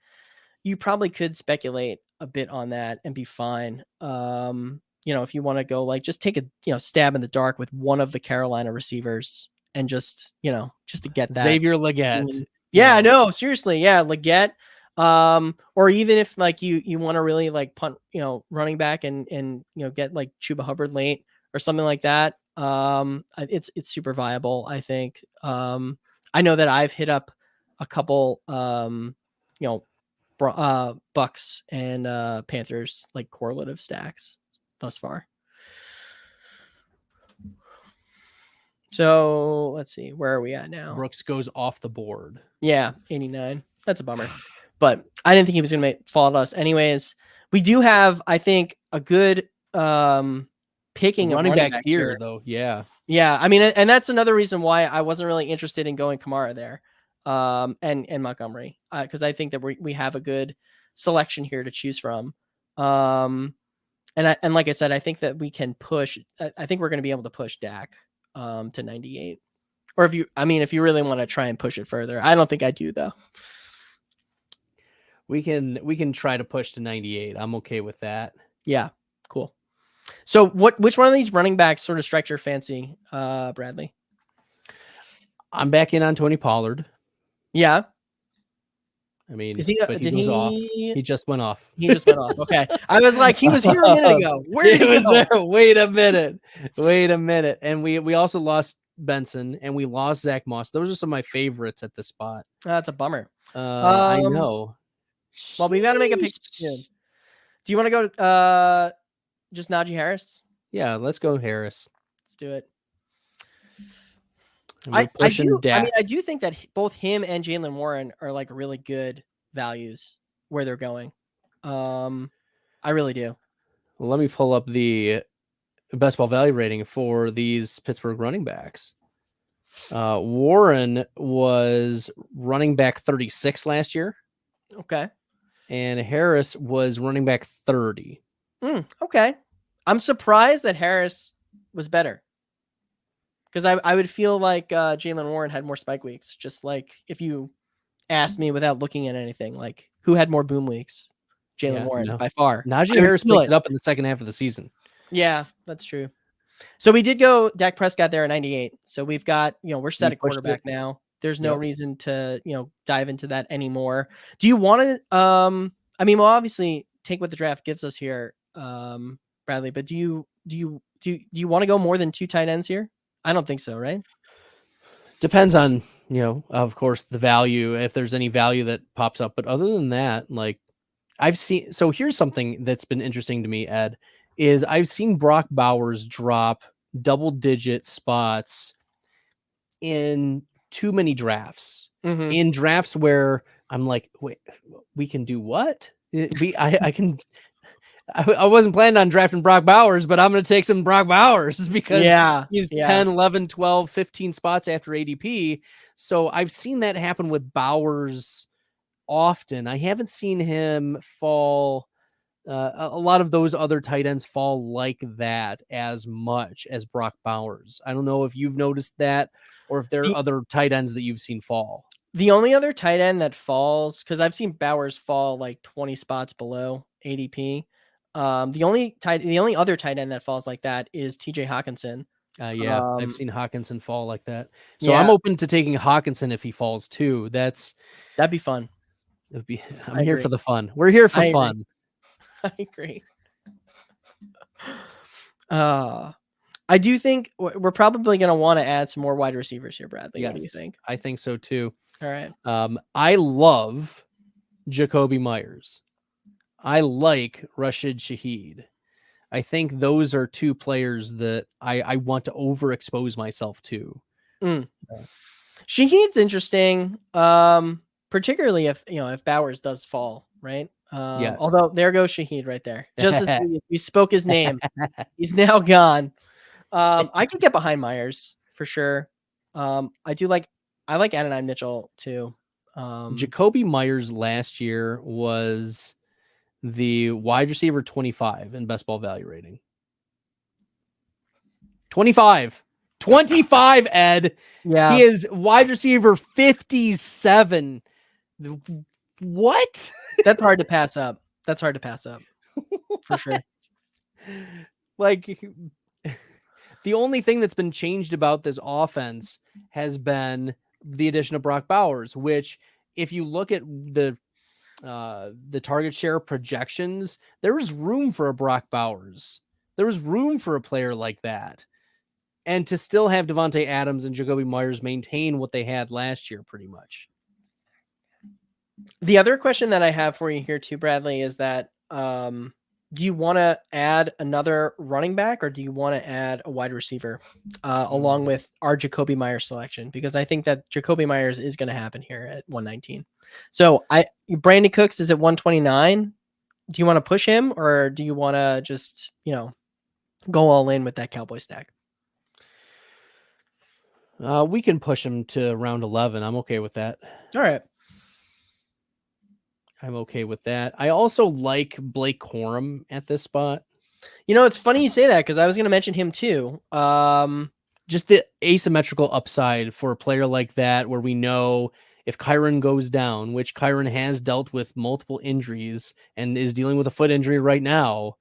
you probably could speculate a bit on that and be fine. If you want to go, like, just take a, stab in the dark with one of the Carolina receivers and just to get that. Xavier Leggett. Yeah, no, seriously. Yeah. Leggett. Or even if like you want to really like punt, running back and get like Chuba Hubbard late or something like that. It's super viable, I think. I know that I've hit up a couple, Bucks and Panthers like correlative stacks thus far. So let's see, where are we at now? Brooks goes off the board. Yeah, 89. That's a bummer. But I didn't think he was going to fall to us. Anyways, we do have, I think, a good picking running back here, though. Yeah. Yeah. I mean, and that's another reason why I wasn't really interested in going Kamara there and Montgomery, because I think that we have a good selection here to choose from. And like I said, I think that we can push. I think we're going to be able to push Dak to 98. Or if you really want to try and push it further. I don't think I do, though. We can try to push to 98. I'm okay with that. Yeah, cool. So which one of these running backs sort of strikes your fancy, Bradley? I'm back in on Tony Pollard. Yeah. I mean, is he, did he off. He just went off. He just went off. Okay. I was like, he was here a minute ago. Where did he go? There? Wait a minute. And we also lost Benson and we lost Zach Moss. Those are some of my favorites at this spot. That's a bummer. I know. Well, we got to make a pick soon. Do you want to go just Najee Harris? Yeah, let's go Harris. Let's do it. I do think that both him and Jaylen Warren are like really good values where they're going. I really do. Well, let me pull up the best ball value rating for these Pittsburgh running backs. Warren was running back 36 last year. Okay. And Harris was running back 30. Okay. I'm surprised that Harris was better. Because I would feel like Jaylen Warren had more spike weeks. Just like if you asked me without looking at anything, like who had more boom weeks? Jaylen Warren by far. Najee Harris picked it up in the second half of the season. Yeah, that's true. So we did go Dak Prescott there at 98. So we've got, we're set at quarterback now. There's no reason to, dive into that anymore. Do you want to, we'll obviously take what the draft gives us here, Bradley, but do you want to go more than 2 tight ends here? I don't think so, right? Depends on, of course, the value, if there's any value that pops up. But other than that, like I've seen, so here's something that's been interesting to me, Ed, is I've seen Brock Bowers drop double-digit spots in too many drafts. In drafts where I'm like, wait, we can do what? I wasn't planning on drafting Brock Bowers, but I'm going to take some Brock Bowers because he's 10, 11, 12, 15 spots after ADP. So I've seen that happen with Bowers often. I haven't seen him fall. A lot of those other tight ends fall like that as much as Brock Bowers. I don't know if you've noticed that or if there are other tight ends that you've seen fall. The only other tight end that falls, because I've seen Bowers fall like 20 spots below ADP. The only other tight end that falls like that is TJ Hockenson. I've seen Hockenson fall like that. So I'm open to taking Hockenson if he falls too. That'd be fun. I'm here for the fun. We're here for fun. I agree. I do think we're probably going to want to add some more wide receivers here, Bradley. Yes, what do you think? I think so too. All right. I love Jakobi Meyers. I like Rashid Shaheed. I think those are 2 players that I want to overexpose myself to. Shaheed's interesting, particularly if Bowers does fall, right? Yes. Although there goes Shaheed right there. Just as we spoke his name, he's now gone. I could get behind Meyers for sure. I like Adonai Mitchell too. Jakobi Meyers last year was the wide receiver 25 in best ball value rating. 25, Ed. Yeah. He is wide receiver 57. What? That's hard to pass up. For sure. Like the only thing that's been changed about this offense has been the addition of Brock Bowers, which if you look at the target share projections, there was room for a Brock Bowers. There was room for a player like that. And to still have Devontae Adams and Jakobi Meyers maintain what they had last year, pretty much. The other question that I have for you here too, Bradley, is that do you want to add another running back or do you want to add a wide receiver along with our Jakobi Meyers selection? Because I think that Jakobi Meyers is going to happen here at 119. So Brandon Cooks is at 129. Do you want to push him or do you want to just, go all in with that Cowboy stack? We can push him to round 11. I'm okay with that. All right. I'm okay with that. I also like Blake Corum at this spot. It's funny you say that because I was going to mention him too. Just the asymmetrical upside for a player like that, where we know if Kyron goes down, which Kyron has dealt with multiple injuries and is dealing with a foot injury right now,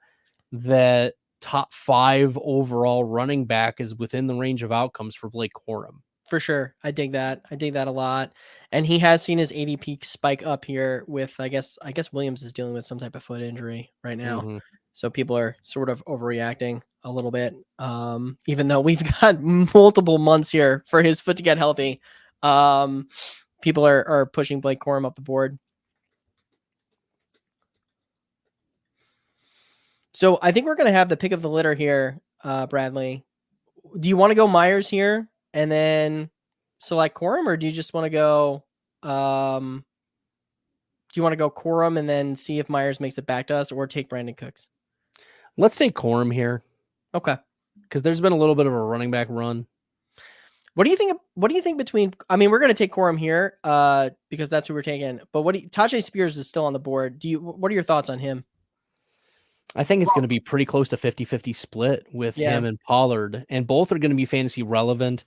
that top 5 overall running back is within the range of outcomes for Blake Corum. For sure. I dig that a lot. And he has seen his ADP spike up here with, I guess Williams is dealing with some type of foot injury right now. So people are sort of overreacting a little bit, even though we've got multiple months here for his foot to get healthy. People are pushing Blake Corum up the board. So I think we're going to have the pick of the litter here, Bradley. Do you want to go Meyers here and then select Corum, or do you just want to go? Do you want to go Corum and then see if Meyers makes it back to us, or take Brandon Cooks? Let's take Corum here. Okay, because there's been a little bit of a running back run. What do you think? What do you think between? I mean, we're going to take Corum here, because that's who we're taking. But Tyjae Spears is still on the board. What are your thoughts on him? I think it's going to be pretty close to 50-50 split with him and Pollard, and both are going to be fantasy relevant,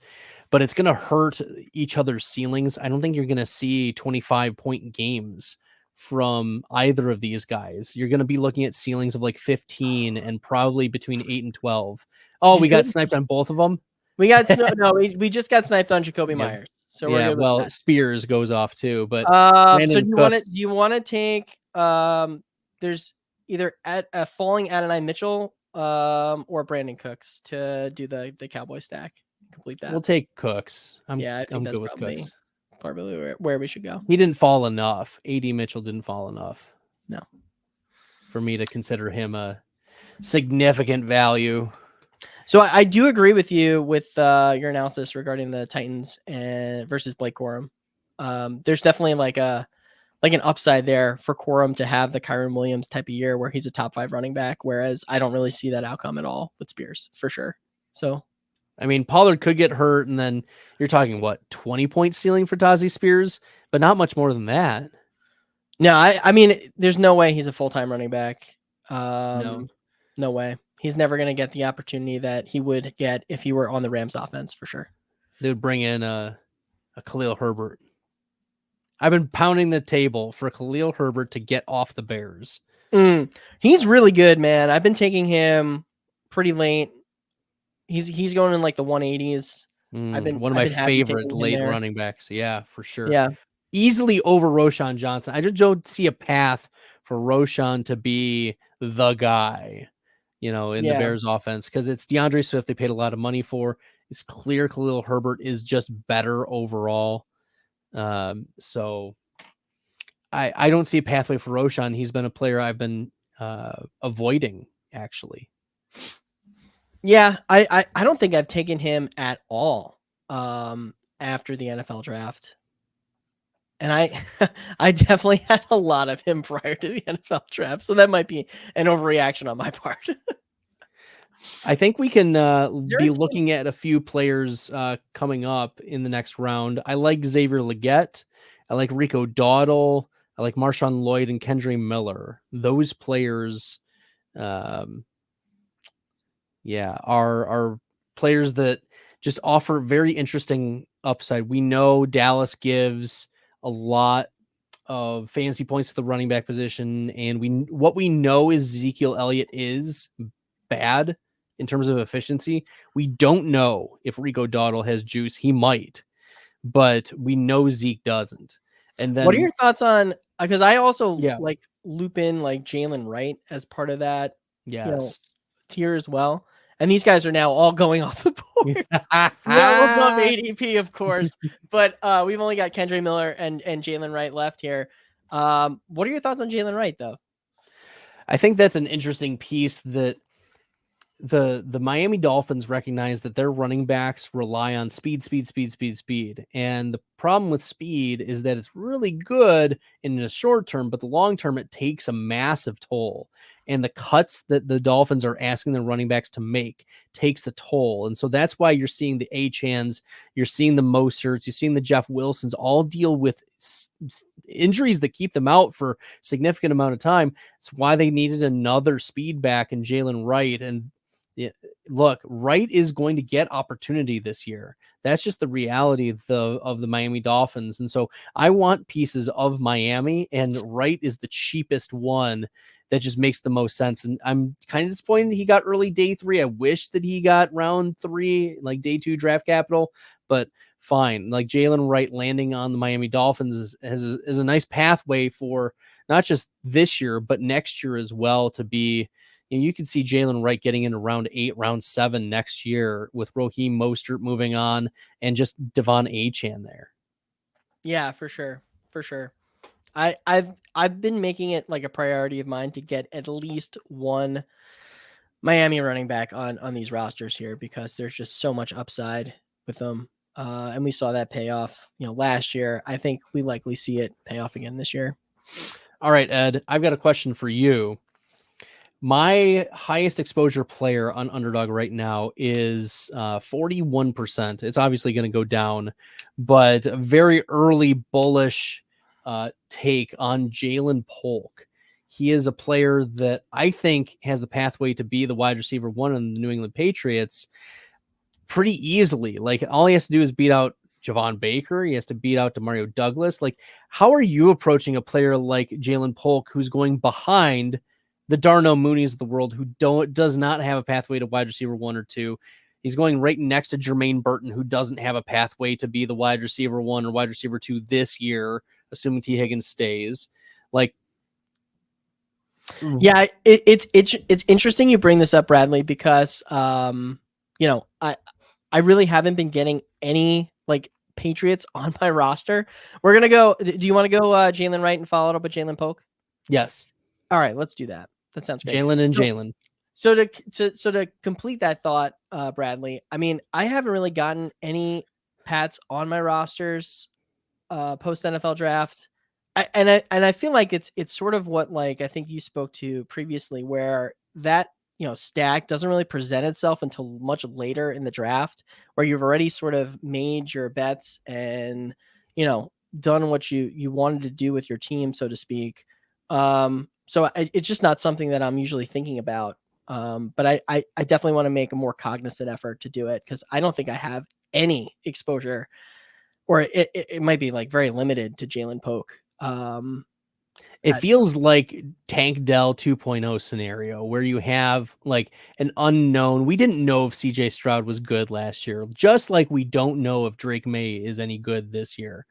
but it's going to hurt each other's ceilings. I don't think you're going to see 25-point games from either of these guys. You're going to be looking at ceilings of like 15 and probably between 8 and 12. Oh, we got sniped on both of them. We got we just got sniped on Jakobi Meyers. So we're good with that. Spears goes off too, but so do you want to take there's either at falling Adonai Mitchell or Brandon Cooks to do the Cowboy stack, complete that. We'll take Cooks. I think I'm that's good with Cooks. Probably where we should go. He didn't fall enough. AD Mitchell didn't fall enough. No. For me to consider him a significant value. So I do agree with you with your analysis regarding the Titans versus Blake Corum. There's definitely like an upside there for Corum to have the Kyron Williams type of year where he's a top 5 running back, whereas I don't really see that outcome at all with Spears for sure. So, I mean, Pollard could get hurt, and then you're talking 20-point ceiling for Tyjae Spears, but not much more than that. No, I mean, there's no way he's a full-time running back. No way. He's never going to get the opportunity that he would get if he were on the Rams offense for sure. They would bring in a Khalil Herbert. I've been pounding the table for Khalil Herbert to get off the Bears. He's really good, man. I've been taking him pretty late. He's going in like the 180s. One of my favorite late running backs. Yeah, for sure. Yeah. Easily over Roschon Johnson. I just don't see a path for Roschon to be the guy, in the Bears offense, because it's DeAndre Swift they paid a lot of money for. It's clear Khalil Herbert is just better overall. So I don't see a pathway for Roschon. He's been a player I've been avoiding, actually. Yeah, I don't think I've taken him at all after the NFL draft. And I definitely had a lot of him prior to the NFL draft. So that might be an overreaction on my part. I think we can be looking at a few players coming up in the next round. I like Xavier Legette. I like Rico Dowdle. I like Marshawn Lloyd and Kendre Miller. Those players, are players that just offer very interesting upside. We know Dallas gives a lot of fantasy points to the running back position, and what we know is Ezekiel Elliott is bad in terms of efficiency. We don't know if Rico Dowdle has juice. He might, but we know Zeke doesn't. And then, what are your thoughts on? Because I also like loop in like Jalen Wright as part of that tier as well. And these guys are now all going off the board. Well above ADP, of course. But we've only got Kendre Miller and Jalen Wright left here. What are your thoughts on Jalen Wright, though? I think that's an interesting piece that the Miami Dolphins recognize that their running backs rely on speed. And the problem with speed is that it's really good in the short term, but the long term, it takes a massive toll. And the cuts that the Dolphins are asking the running backs to make takes a toll. And so that's why you're seeing the Achans, you're seeing the Mosterts, you're seeing the Jeff Wilsons all deal with injuries that keep them out for a significant amount of time. It's why they needed another speed back in Jalen Wright. And look, Wright is going to get opportunity this year. That's just the reality of the Miami Dolphins. And so I want pieces of Miami, and Wright is the cheapest one that just makes the most sense. And I'm kind of disappointed he got early day 3. I wish that he got round 3, like day 2 draft capital, but fine. Like Jalen Wright landing on the Miami Dolphins is a nice pathway for not just this year, but next year as well, to be, you could see Jalen Wright getting into round 8, round 7 next year with Raheem Mostert moving on and just Devon Achane there. Yeah, for sure. For sure. I've been making it like a priority of mine to get at least one Miami running back on these rosters here, because there's just so much upside with them. And we saw that pay off, last year. I think we likely see it pay off again this year. All right, Ed, I've got a question for you. My highest exposure player on Underdog right now is 41%. It's obviously going to go down, but a very early bullish take on Jalen Polk. He is a player that I think has the pathway to be the wide receiver 1 in the New England Patriots pretty easily. Like, all he has to do is beat out Javon Baker. He has to beat out Demario Douglas. Like, how are you approaching a player like Jalen Polk, who's going behind the Darnell Mooney's of the world, who does not have a pathway to wide receiver 1 or 2? He's going right next to Jermaine Burton, who doesn't have a pathway to be the wide receiver 1 or wide receiver 2 this year, assuming T. Higgins stays. Like, yeah, it's interesting you bring this up, Bradley, because I really haven't been getting any like Patriots on my roster. We're gonna go. Do you want to go Jalen Wright and follow it up with Jalen Polk? yes. All right, let's do that. That sounds great. Jalen and Jalen. So to complete that thought, Bradley, I mean, I haven't really gotten any Pats on my rosters post NFL draft. I feel like it's sort of what, like, I think you spoke to previously, where that stack doesn't really present itself until much later in the draft, where you've already sort of made your bets and done what you wanted to do with your team, so to speak. So it's just not something that I'm usually thinking about. But I definitely want to make a more cognizant effort to do it, because I don't think I have any exposure, or it might be like very limited to Jalen Polk. It feels like Tank Dell 2.0 scenario, where you have like an unknown. We didn't know if CJ Stroud was good last year, just like we don't know if Drake May is any good this year.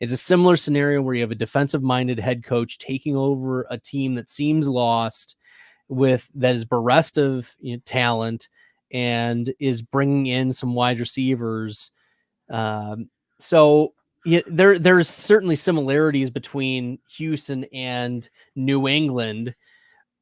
It's a similar scenario where you have a defensive-minded head coach taking over a team that seems lost, that is bereft of talent, and is bringing in some wide receivers. So there's certainly similarities between Houston and New England,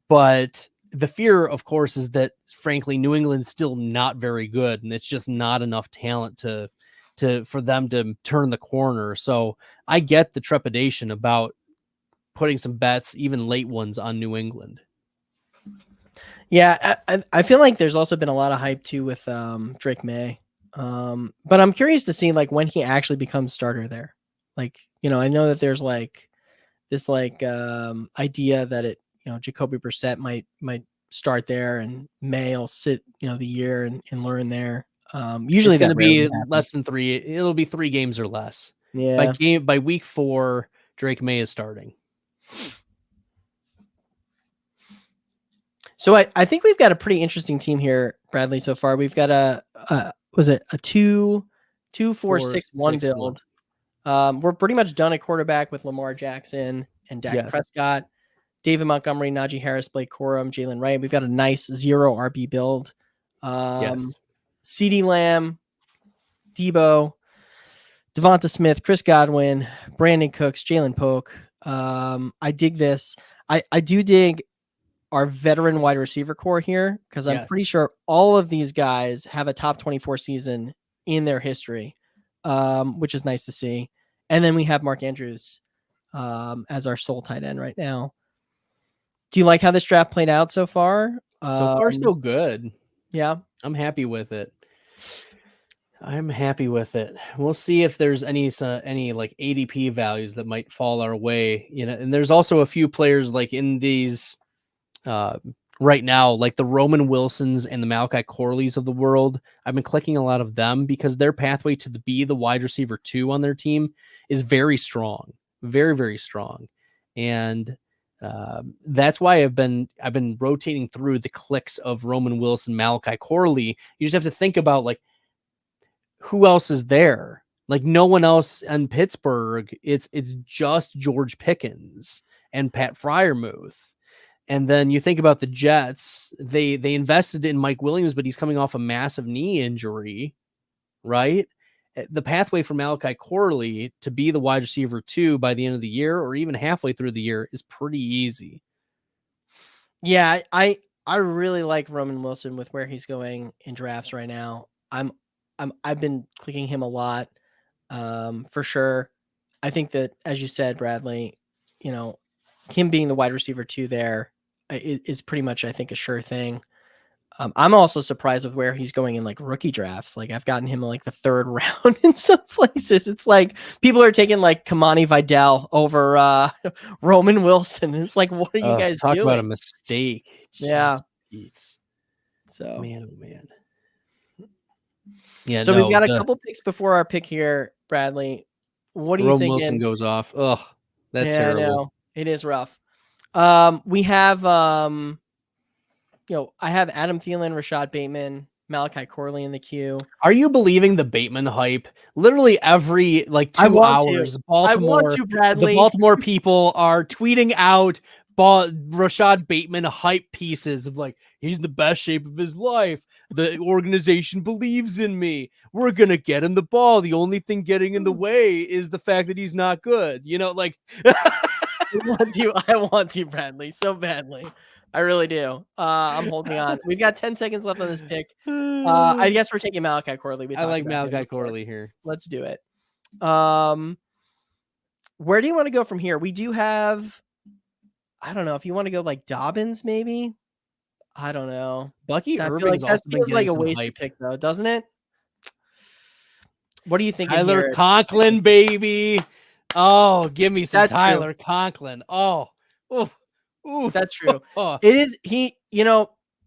but the fear, of course, is that, frankly, New England's still not very good, and it's just not enough talent for them to turn the corner. So I get the trepidation about putting some bets, even late ones, on New England. Yeah, I feel like there's also been a lot of hype too with Drake May. But I'm curious to see like when he actually becomes starter there. Like, I know that there's like this idea that Jakobi Brissett might start there, and May will sit the year and learn there. Usually it's going to be less than 3. It'll be 3 games or less. Yeah. By week 4, Drake May is starting. So I think we've got a pretty interesting team here, Bradley, so far. We've got a 2-4-6-1 build. We're pretty much done at quarterback with Lamar Jackson and Dak Prescott, David Montgomery, Najee Harris, Blake Corum, Jalen Wright. We've got a nice 0 RB build. CeeDee Lamb, Deebo, Devonta Smith, Chris Godwin, Brandon Cooks, Jalen Polk. I dig this. I do dig our veteran wide receiver core here, because I'm pretty sure all of these guys have a top 24 season in their history, which is nice to see. And then we have Mark Andrews as our sole tight end right now. Do you like how this draft played out so far? So far, so good. Yeah. I'm happy with it. We'll see if there's any like ADP values that might fall our way, and there's also a few players like in these right now, like the Roman Wilsons and the Malachi Corleys of the world. I've been clicking a lot of them because their pathway to be the wide receiver 2 on their team is very strong, very, very strong. And that's why I've been rotating through the clicks of Roman Wilson, Malachi Corley. You just have to think about like who else is there. Like no one else in Pittsburgh. It's just George Pickens and Pat Freiermuth. And then you think about the Jets, they invested in Mike Williams, but he's coming off a massive knee injury, right? The pathway for Malachi Corley to be the wide receiver 2 by the end of the year or even halfway through the year is pretty easy. Yeah, I really like Roman Wilson with where he's going in drafts right now. I've been clicking him a lot, for sure. I think that, as you said, Bradley, him being the wide receiver 2 there is pretty much, I think, a sure thing. I'm also surprised with where he's going in like rookie drafts. Like I've gotten him in like the 3rd round in some places. It's like people are taking like Kamani Vidal over Roman Wilson. It's like, what are you guys talk doing? about a mistake. Yeah. Jeez. So man, oh man. Yeah. So we've got a couple picks before our pick here, Bradley. What are you thinking? Wilson goes off. Ugh, that's terrible. I know. It is rough. We have I have Adam Thielen, Rashad Bateman, Malachi Corley in the queue. Are you believing the Bateman hype? Literally every 2 hours, Baltimore, the Baltimore people are tweeting out Rashad Bateman hype pieces of like, he's in the best shape of his life. The organization believes in me. We're going to get him the ball. The only thing getting in the way is the fact that he's not good. I want you, Bradley, so badly. I really do. I'm holding on. We've got 10 seconds left on this pick. I guess we're taking Malachi Corley. I like Malachi Corley here. Let's do it. Where do you want to go from here? We do have, I don't know if you want to go like Dobbins, maybe. I don't know. Bucky Irving's also been getting like a wasted pick, though, doesn't it? What do you think? Tyler Conklin, baby. Oh, give me some Tyler Conklin. Oh, that's true. It is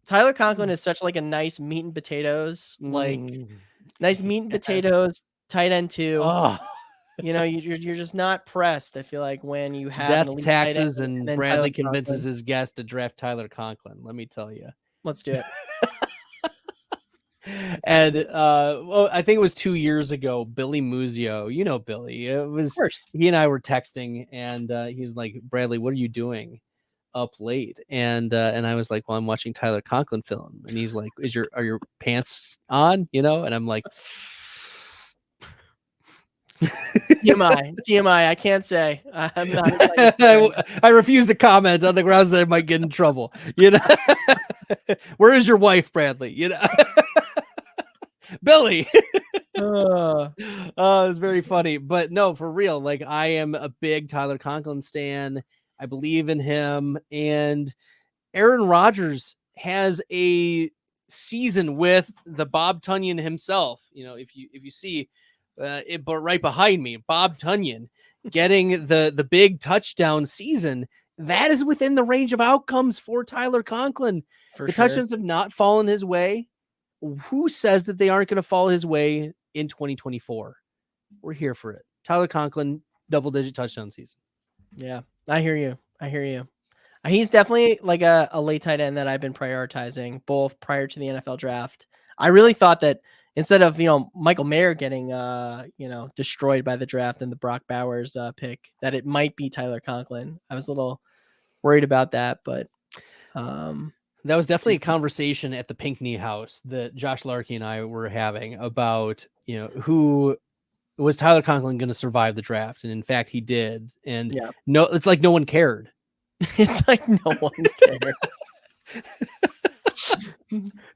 Tyler Conklin is such like a nice meat and potatoes, nice meat and potatoes, tight end 2. Oh. You're just not pressed. I feel like when you have death taxes and Bradley convinces his guest to draft Tyler Conklin. Let me tell you. Let's do it. And I think it was 2 years ago, Billy Muzio, Billy, it was, he and I were texting and he's like, Bradley, what are you doing up late? And I was like, well, I'm watching Tyler Conklin film. And he's like, are your pants on? And I'm like, TMI. I can't say. I'm not. I refuse to comment on the grounds that I might get in trouble. Where is your wife, Bradley? Billy. It's very funny, but no, for real. Like I am a big Tyler Conklin stan. I believe in him, and Aaron Rodgers has a season with the Bob Tunyon himself. If you see. But right behind me, Bob Tunyon getting the big touchdown season. That is within the range of outcomes for Tyler Conklin. Touchdowns have not fallen his way. Who says that they aren't going to fall his way in 2024? We're here for it. Tyler Conklin, double-digit touchdown season. Yeah, I hear you. He's definitely like a late tight end that I've been prioritizing, both prior to the NFL draft. I really thought that instead of, Michael Mayer getting, destroyed by the draft and the Brock Bowers pick, that it might be Tyler Conklin. I was a little worried about that, but that was definitely a conversation at the Pinckney house that Josh Larkey and I were having about, who was Tyler Conklin going to survive the draft. And in fact, he did. And no, it's like no one cared. It's like no one cared.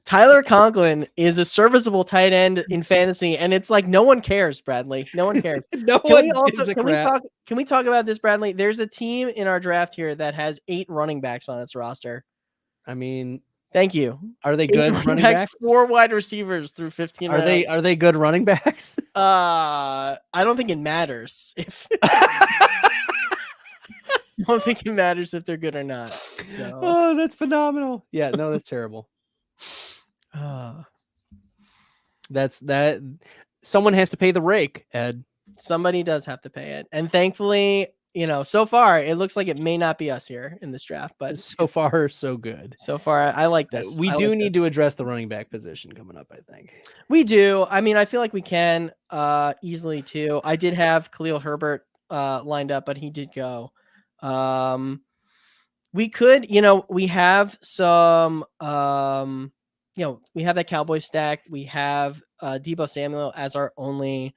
Tyler Conklin is a serviceable tight end in fantasy, and it's like no one cares, Bradley. No one cares. Can we talk about this, Bradley? There's a team in our draft here that has 8 running backs on its roster. I mean, thank you. Are they good running backs? 4 wide receivers through 15. Are they good running backs? I don't think it matters if. I don't think it matters if they're good or not. So. Oh, that's phenomenal. Yeah, no, that's terrible. That's that. Someone has to pay the rake, Ed. Somebody does have to pay it. And thankfully, so far, it looks like it may not be us here in this draft, but so far, so good. So far, I like this. We do need to address the running back position coming up, I think. We do. I mean, I feel like we can easily too. I did have Khalil Herbert lined up, but he did go. We could, we have some, we have that Cowboy stack. We have Deebo Samuel as our only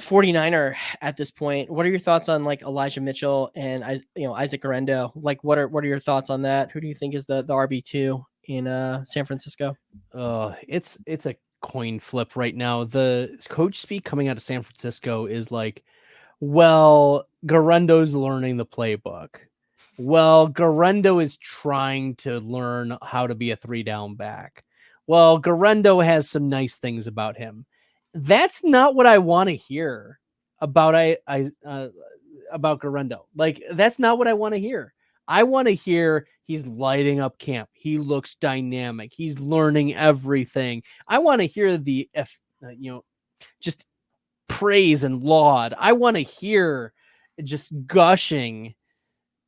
49er at this point. What are your thoughts on like Elijah Mitchell and Isaac Garendo? Like, what are your thoughts on that? Who do you think is the RB2 in San Francisco? It's a coin flip right now. The coach speak coming out of San Francisco is like, well, Garendo's learning the playbook. Well, Garendo is trying to learn how to be a 3-down back. Well, Garendo has some nice things about him. That's not what I want to hear about about Garendo. Like, that's not what I want to hear. I want to hear he's lighting up camp. He looks dynamic. He's learning everything. I want to hear the just praise and laud. I want to hear just gushing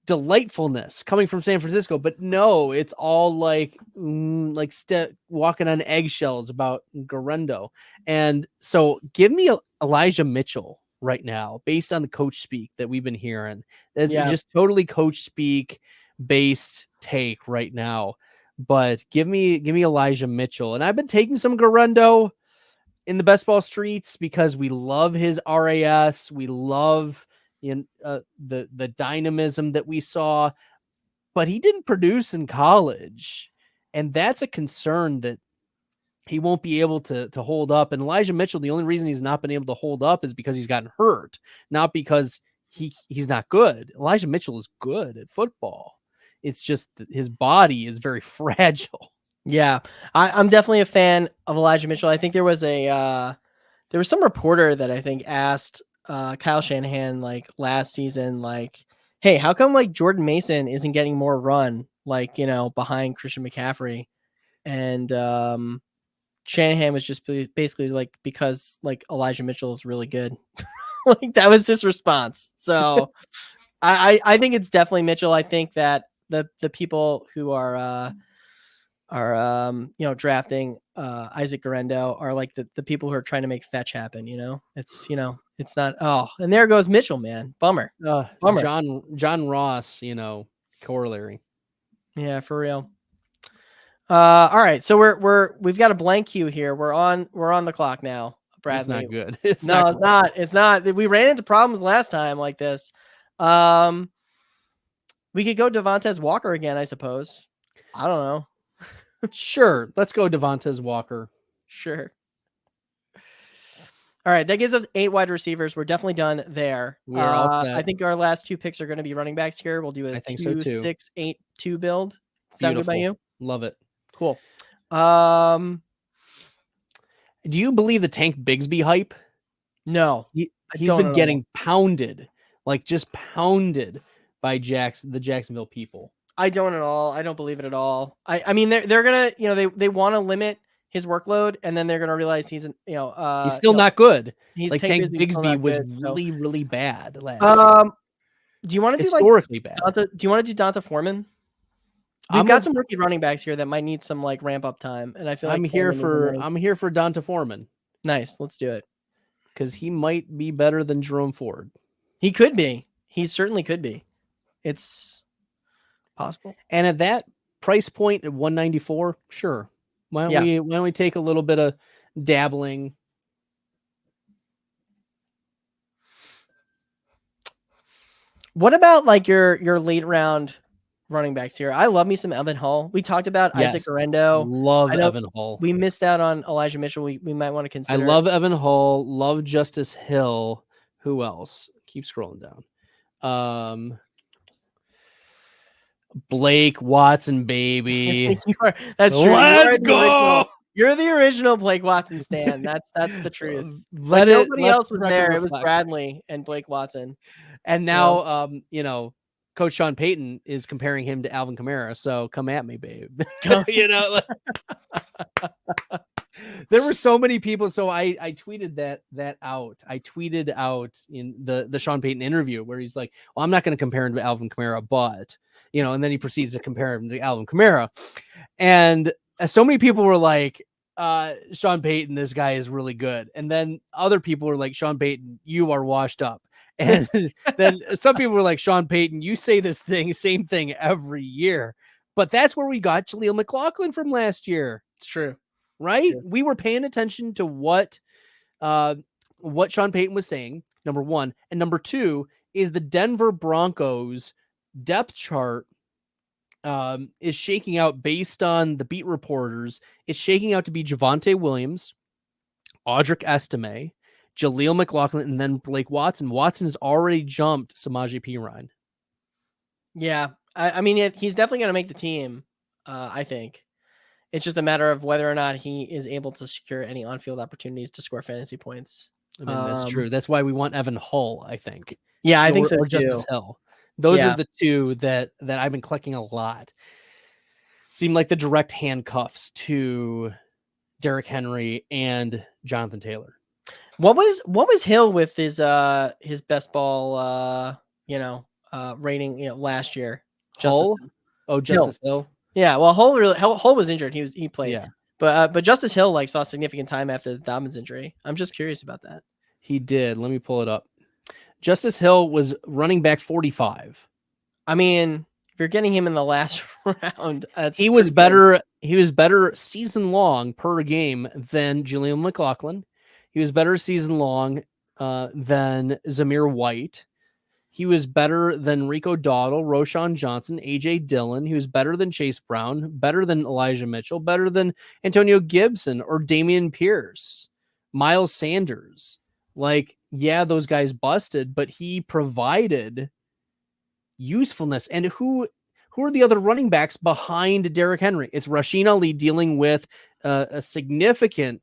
delightfulness coming from San Francisco, but no, it's all like walking on eggshells about Garendo. And so give me Elijah Mitchell right now, based on the coach speak that we've been hearing. That's just totally coach speak based take right now. But give me Elijah Mitchell. And I've been taking some Garendo in the best ball streets because we love his RAS. We love the dynamism that we saw, but he didn't produce in college, and that's a concern that he won't be able to hold up. And Elijah Mitchell, the only reason he's not been able to hold up is because he's gotten hurt, not because he's not good. Elijah Mitchell is good at football. It's just that his body is very fragile. Yeah, I'm definitely a fan of Elijah Mitchell. I think there was some reporter that I think asked Kyle Shanahan like last season, like, hey, how come like Jordan Mason isn't getting more run, like, behind Christian McCaffrey? And Shanahan was just basically like, because like Elijah Mitchell is really good. Like, that was his response. So I think it's definitely Mitchell. I think that the people who are drafting Isaac Garendo are like the people who are trying to make fetch happen. It's not. Oh, and there goes Mitchell, man. Bummer. Bummer. John Ross, corollary. Yeah, for real. All right, so we've got a blank queue here. We're on the clock now, Bradley. It's not good. It's not. We ran into problems last time like this. We could go Devontae Walker again, I suppose. I don't know. Sure, let's go Devontae Walker. Sure. All right, that gives us 8 wide receivers. We're definitely done there. We're all set. I think our last 2 picks are going to be running backs here. We'll do a 2-6-8-2 build. Sound good by you? Love it. Cool. Do you believe the Tank Bigsby hype? No. He's been getting pounded, like just pounded by the Jacksonville people. I don't at all. I don't believe it at all. I mean, they're gonna, they want to limit his workload, and then they're gonna realize he's still not good. He's like Tank Bigsby was really, really bad last year. Do you want to do historically bad? Do you want to do Donta Foreman? We've got some rookie running backs here that might need some like ramp up time, and I feel like I'm here for Donta Foreman. Nice, let's do it because he might be better than Jerome Ford. He could be. He certainly could be. It's possible. And at that price point at 194, sure. Why don't we take a little bit of dabbling? What about like your late round running backs here? I love me some Evan Hull. We talked about Isaac Garendo. Love Evan Hull. We missed out on Elijah Mitchell. We might want to consider. I love Evan Hull. Love Justice Hill. Who else? Keep scrolling down. Blake Watson, baby. That's true. Let's go. You're the original Blake Watson stan. That's the truth. Nobody else was there. It was Bradley and Blake Watson. And now, Coach Sean Payton is comparing him to Alvin Kamara. So come at me, babe. There were so many people. So I tweeted that out. I tweeted out in the Sean Payton interview where he's like, well, I'm not going to compare him to Alvin Kamara, but, and then he proceeds to compare him to Alvin Kamara. And so many people were like, Sean Payton, this guy is really good. And then other people were like, Sean Payton, you are washed up. And then some people were like, Sean Payton, you say this same thing every year. But that's where we got Jaleel McLaughlin from last year. It's true. Right? True. We were paying attention to what Sean Payton was saying, number one. And number two is the Denver Broncos depth chart is shaking out based on the beat reporters. It's shaking out to be Javonte Williams, Audric Estime, Jaleel McLaughlin, and then Blake Watson. Watson has already jumped Samaje Perine. Yeah. I mean, he's definitely going to make the team, I think. It's just a matter of whether or not he is able to secure any on-field opportunities to score fantasy points. I mean, that's true. That's why we want Evan Hull, I think. Yeah, I think so or too. Justice Hill. Those are the two that I've been clicking a lot. Seem like the direct handcuffs to Derrick Henry and Jonathan Taylor. What was Hill with his best ball rating last year? Hull? Justice Hill. Yeah, well, Hull was injured. He played. Yeah. But Justice Hill saw significant time after the Dobbins injury. I'm just curious about that. He did. Let me pull it up. Justice Hill was running back 45. I mean, if you're getting him in the last round, he was better. Good. He was better season long per game than Jaleel McLaughlin. He was better season long than Zamir White. He was better than Rico Dowdle, Roshan Johnson, AJ Dillon. He was better than Chase Brown, better than Elijah Mitchell, better than Antonio Gibson or Damian Pierce, Miles Sanders. Yeah, those guys busted, but he provided usefulness. And who are the other running backs behind Derrick Henry? It's Rasheen Ali dealing with a significant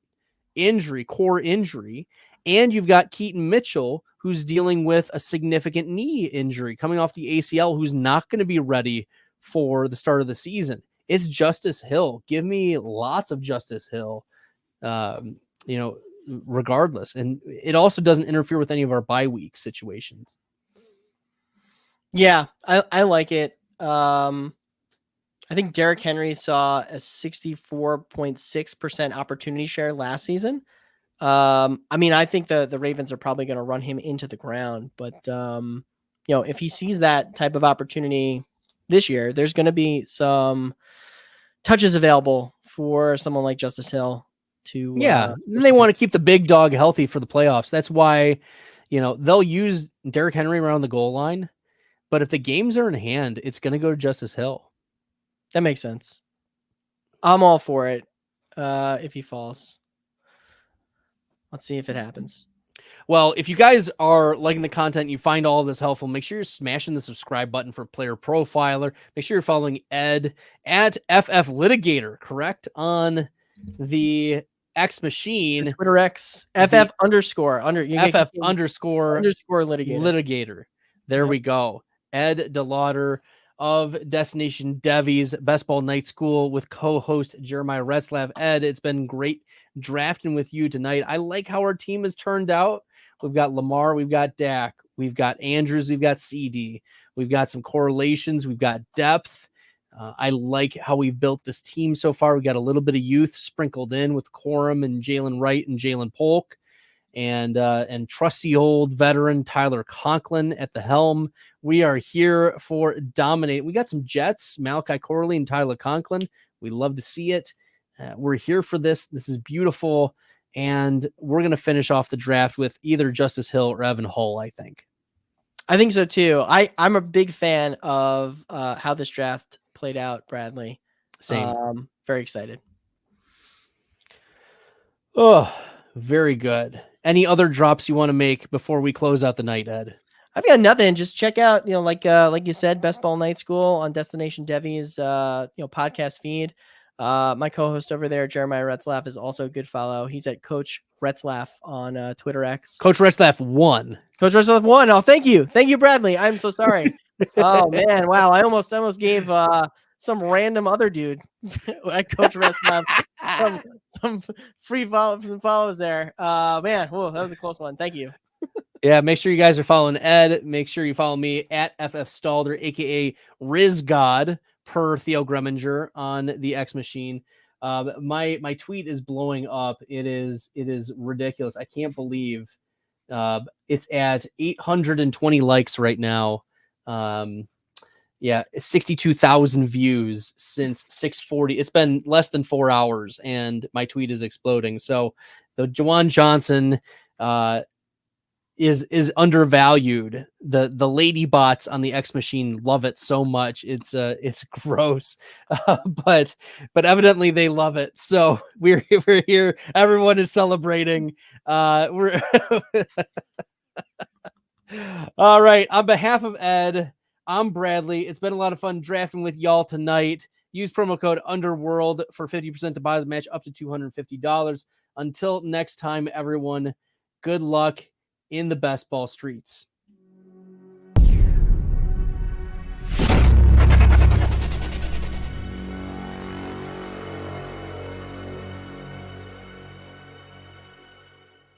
core injury. And you've got Keaton Mitchell, who's dealing with a significant knee injury coming off the ACL, who's not going to be ready for the start of the season. It's Justice Hill. Give me lots of Justice Hill, regardless. And it also doesn't interfere with any of our bye week situations. Yeah, I like it. I think Derrick Henry saw a 64.6% opportunity share last season. I mean, I think the Ravens are probably going to run him into the ground, but if he sees that type of opportunity this year, there's going to be some touches available for someone like Justice Hill to. Yeah, they want to keep the big dog healthy for the playoffs. That's why, they'll use Derrick Henry around the goal line, but if the games are in hand, it's going to go to Justice Hill. That makes sense. I'm all for it. If he falls. Let's see if it happens. Well, if you guys are liking the content, you find all of this helpful, make sure you're smashing the subscribe button for Player Profiler. Make sure you're following Ed at FF Litigator, correct? On the X machine. The Twitter X. FF underscore. FF underscore Litigator. There we go. Ed DeLauter of Destination Devy's Best Ball Night School with co-host Jeremiah Retzlaff. Ed, it's been great drafting with you tonight. I like how our team has turned out. We've got Lamar, we've got Dak, we've got Andrews, we've got CeeDee, we've got some correlations, we've got depth. I like how we've built this team so far. We got a little bit of youth sprinkled in with Corum and Jalen Wright and Jalen Polk, and trusty old veteran Tyler Conklin at the helm. We are here for dominate. We got some Jets, Malachi Corley and Tyler Conklin. We love to see it. We're here for this. This is beautiful. And we're going to finish off the draft with either Justice Hill or Evan Hull, I think. I think so too. I'm a big fan of how this draft played out, Bradley. Same. Very excited. Oh, very good. Any other drops you want to make before we close out the night, Ed? I've got nothing. Just check out, like you said, Best Ball Night School on Destination Devy's, podcast feed. My co-host over there, Jeremiah Retzlaff, is also a good follow. He's at Coach Retzlaff on Twitter X. Coach Retzlaff 1. Coach Retzlaff 1. Oh, thank you, Bradley. I'm so sorry. Oh man, wow! I almost gave some random other dude at Coach Retzlaff some free follows there. Man, whoa, that was a close one. Thank you. Yeah, make sure you guys are following Ed. Make sure you follow me at FF Stalder, aka Riz God, per Theo Greminger on the X machine. My tweet is blowing up. It is ridiculous. I can't believe It's at 820 likes right now. 62,000 views since 6:40. It's been less than 4 hours, and my tweet is exploding. So the Juwan Johnson is undervalued. The lady bots on the X machine love it so much. It's gross, but evidently they love it. So we're here. Everyone is celebrating. We're all right. On behalf of Ed, I'm Bradley. It's been a lot of fun drafting with y'all tonight. Use promo code Underworld for 50% deposit match up to $250. Until next time, everyone, good luck in the best ball streets.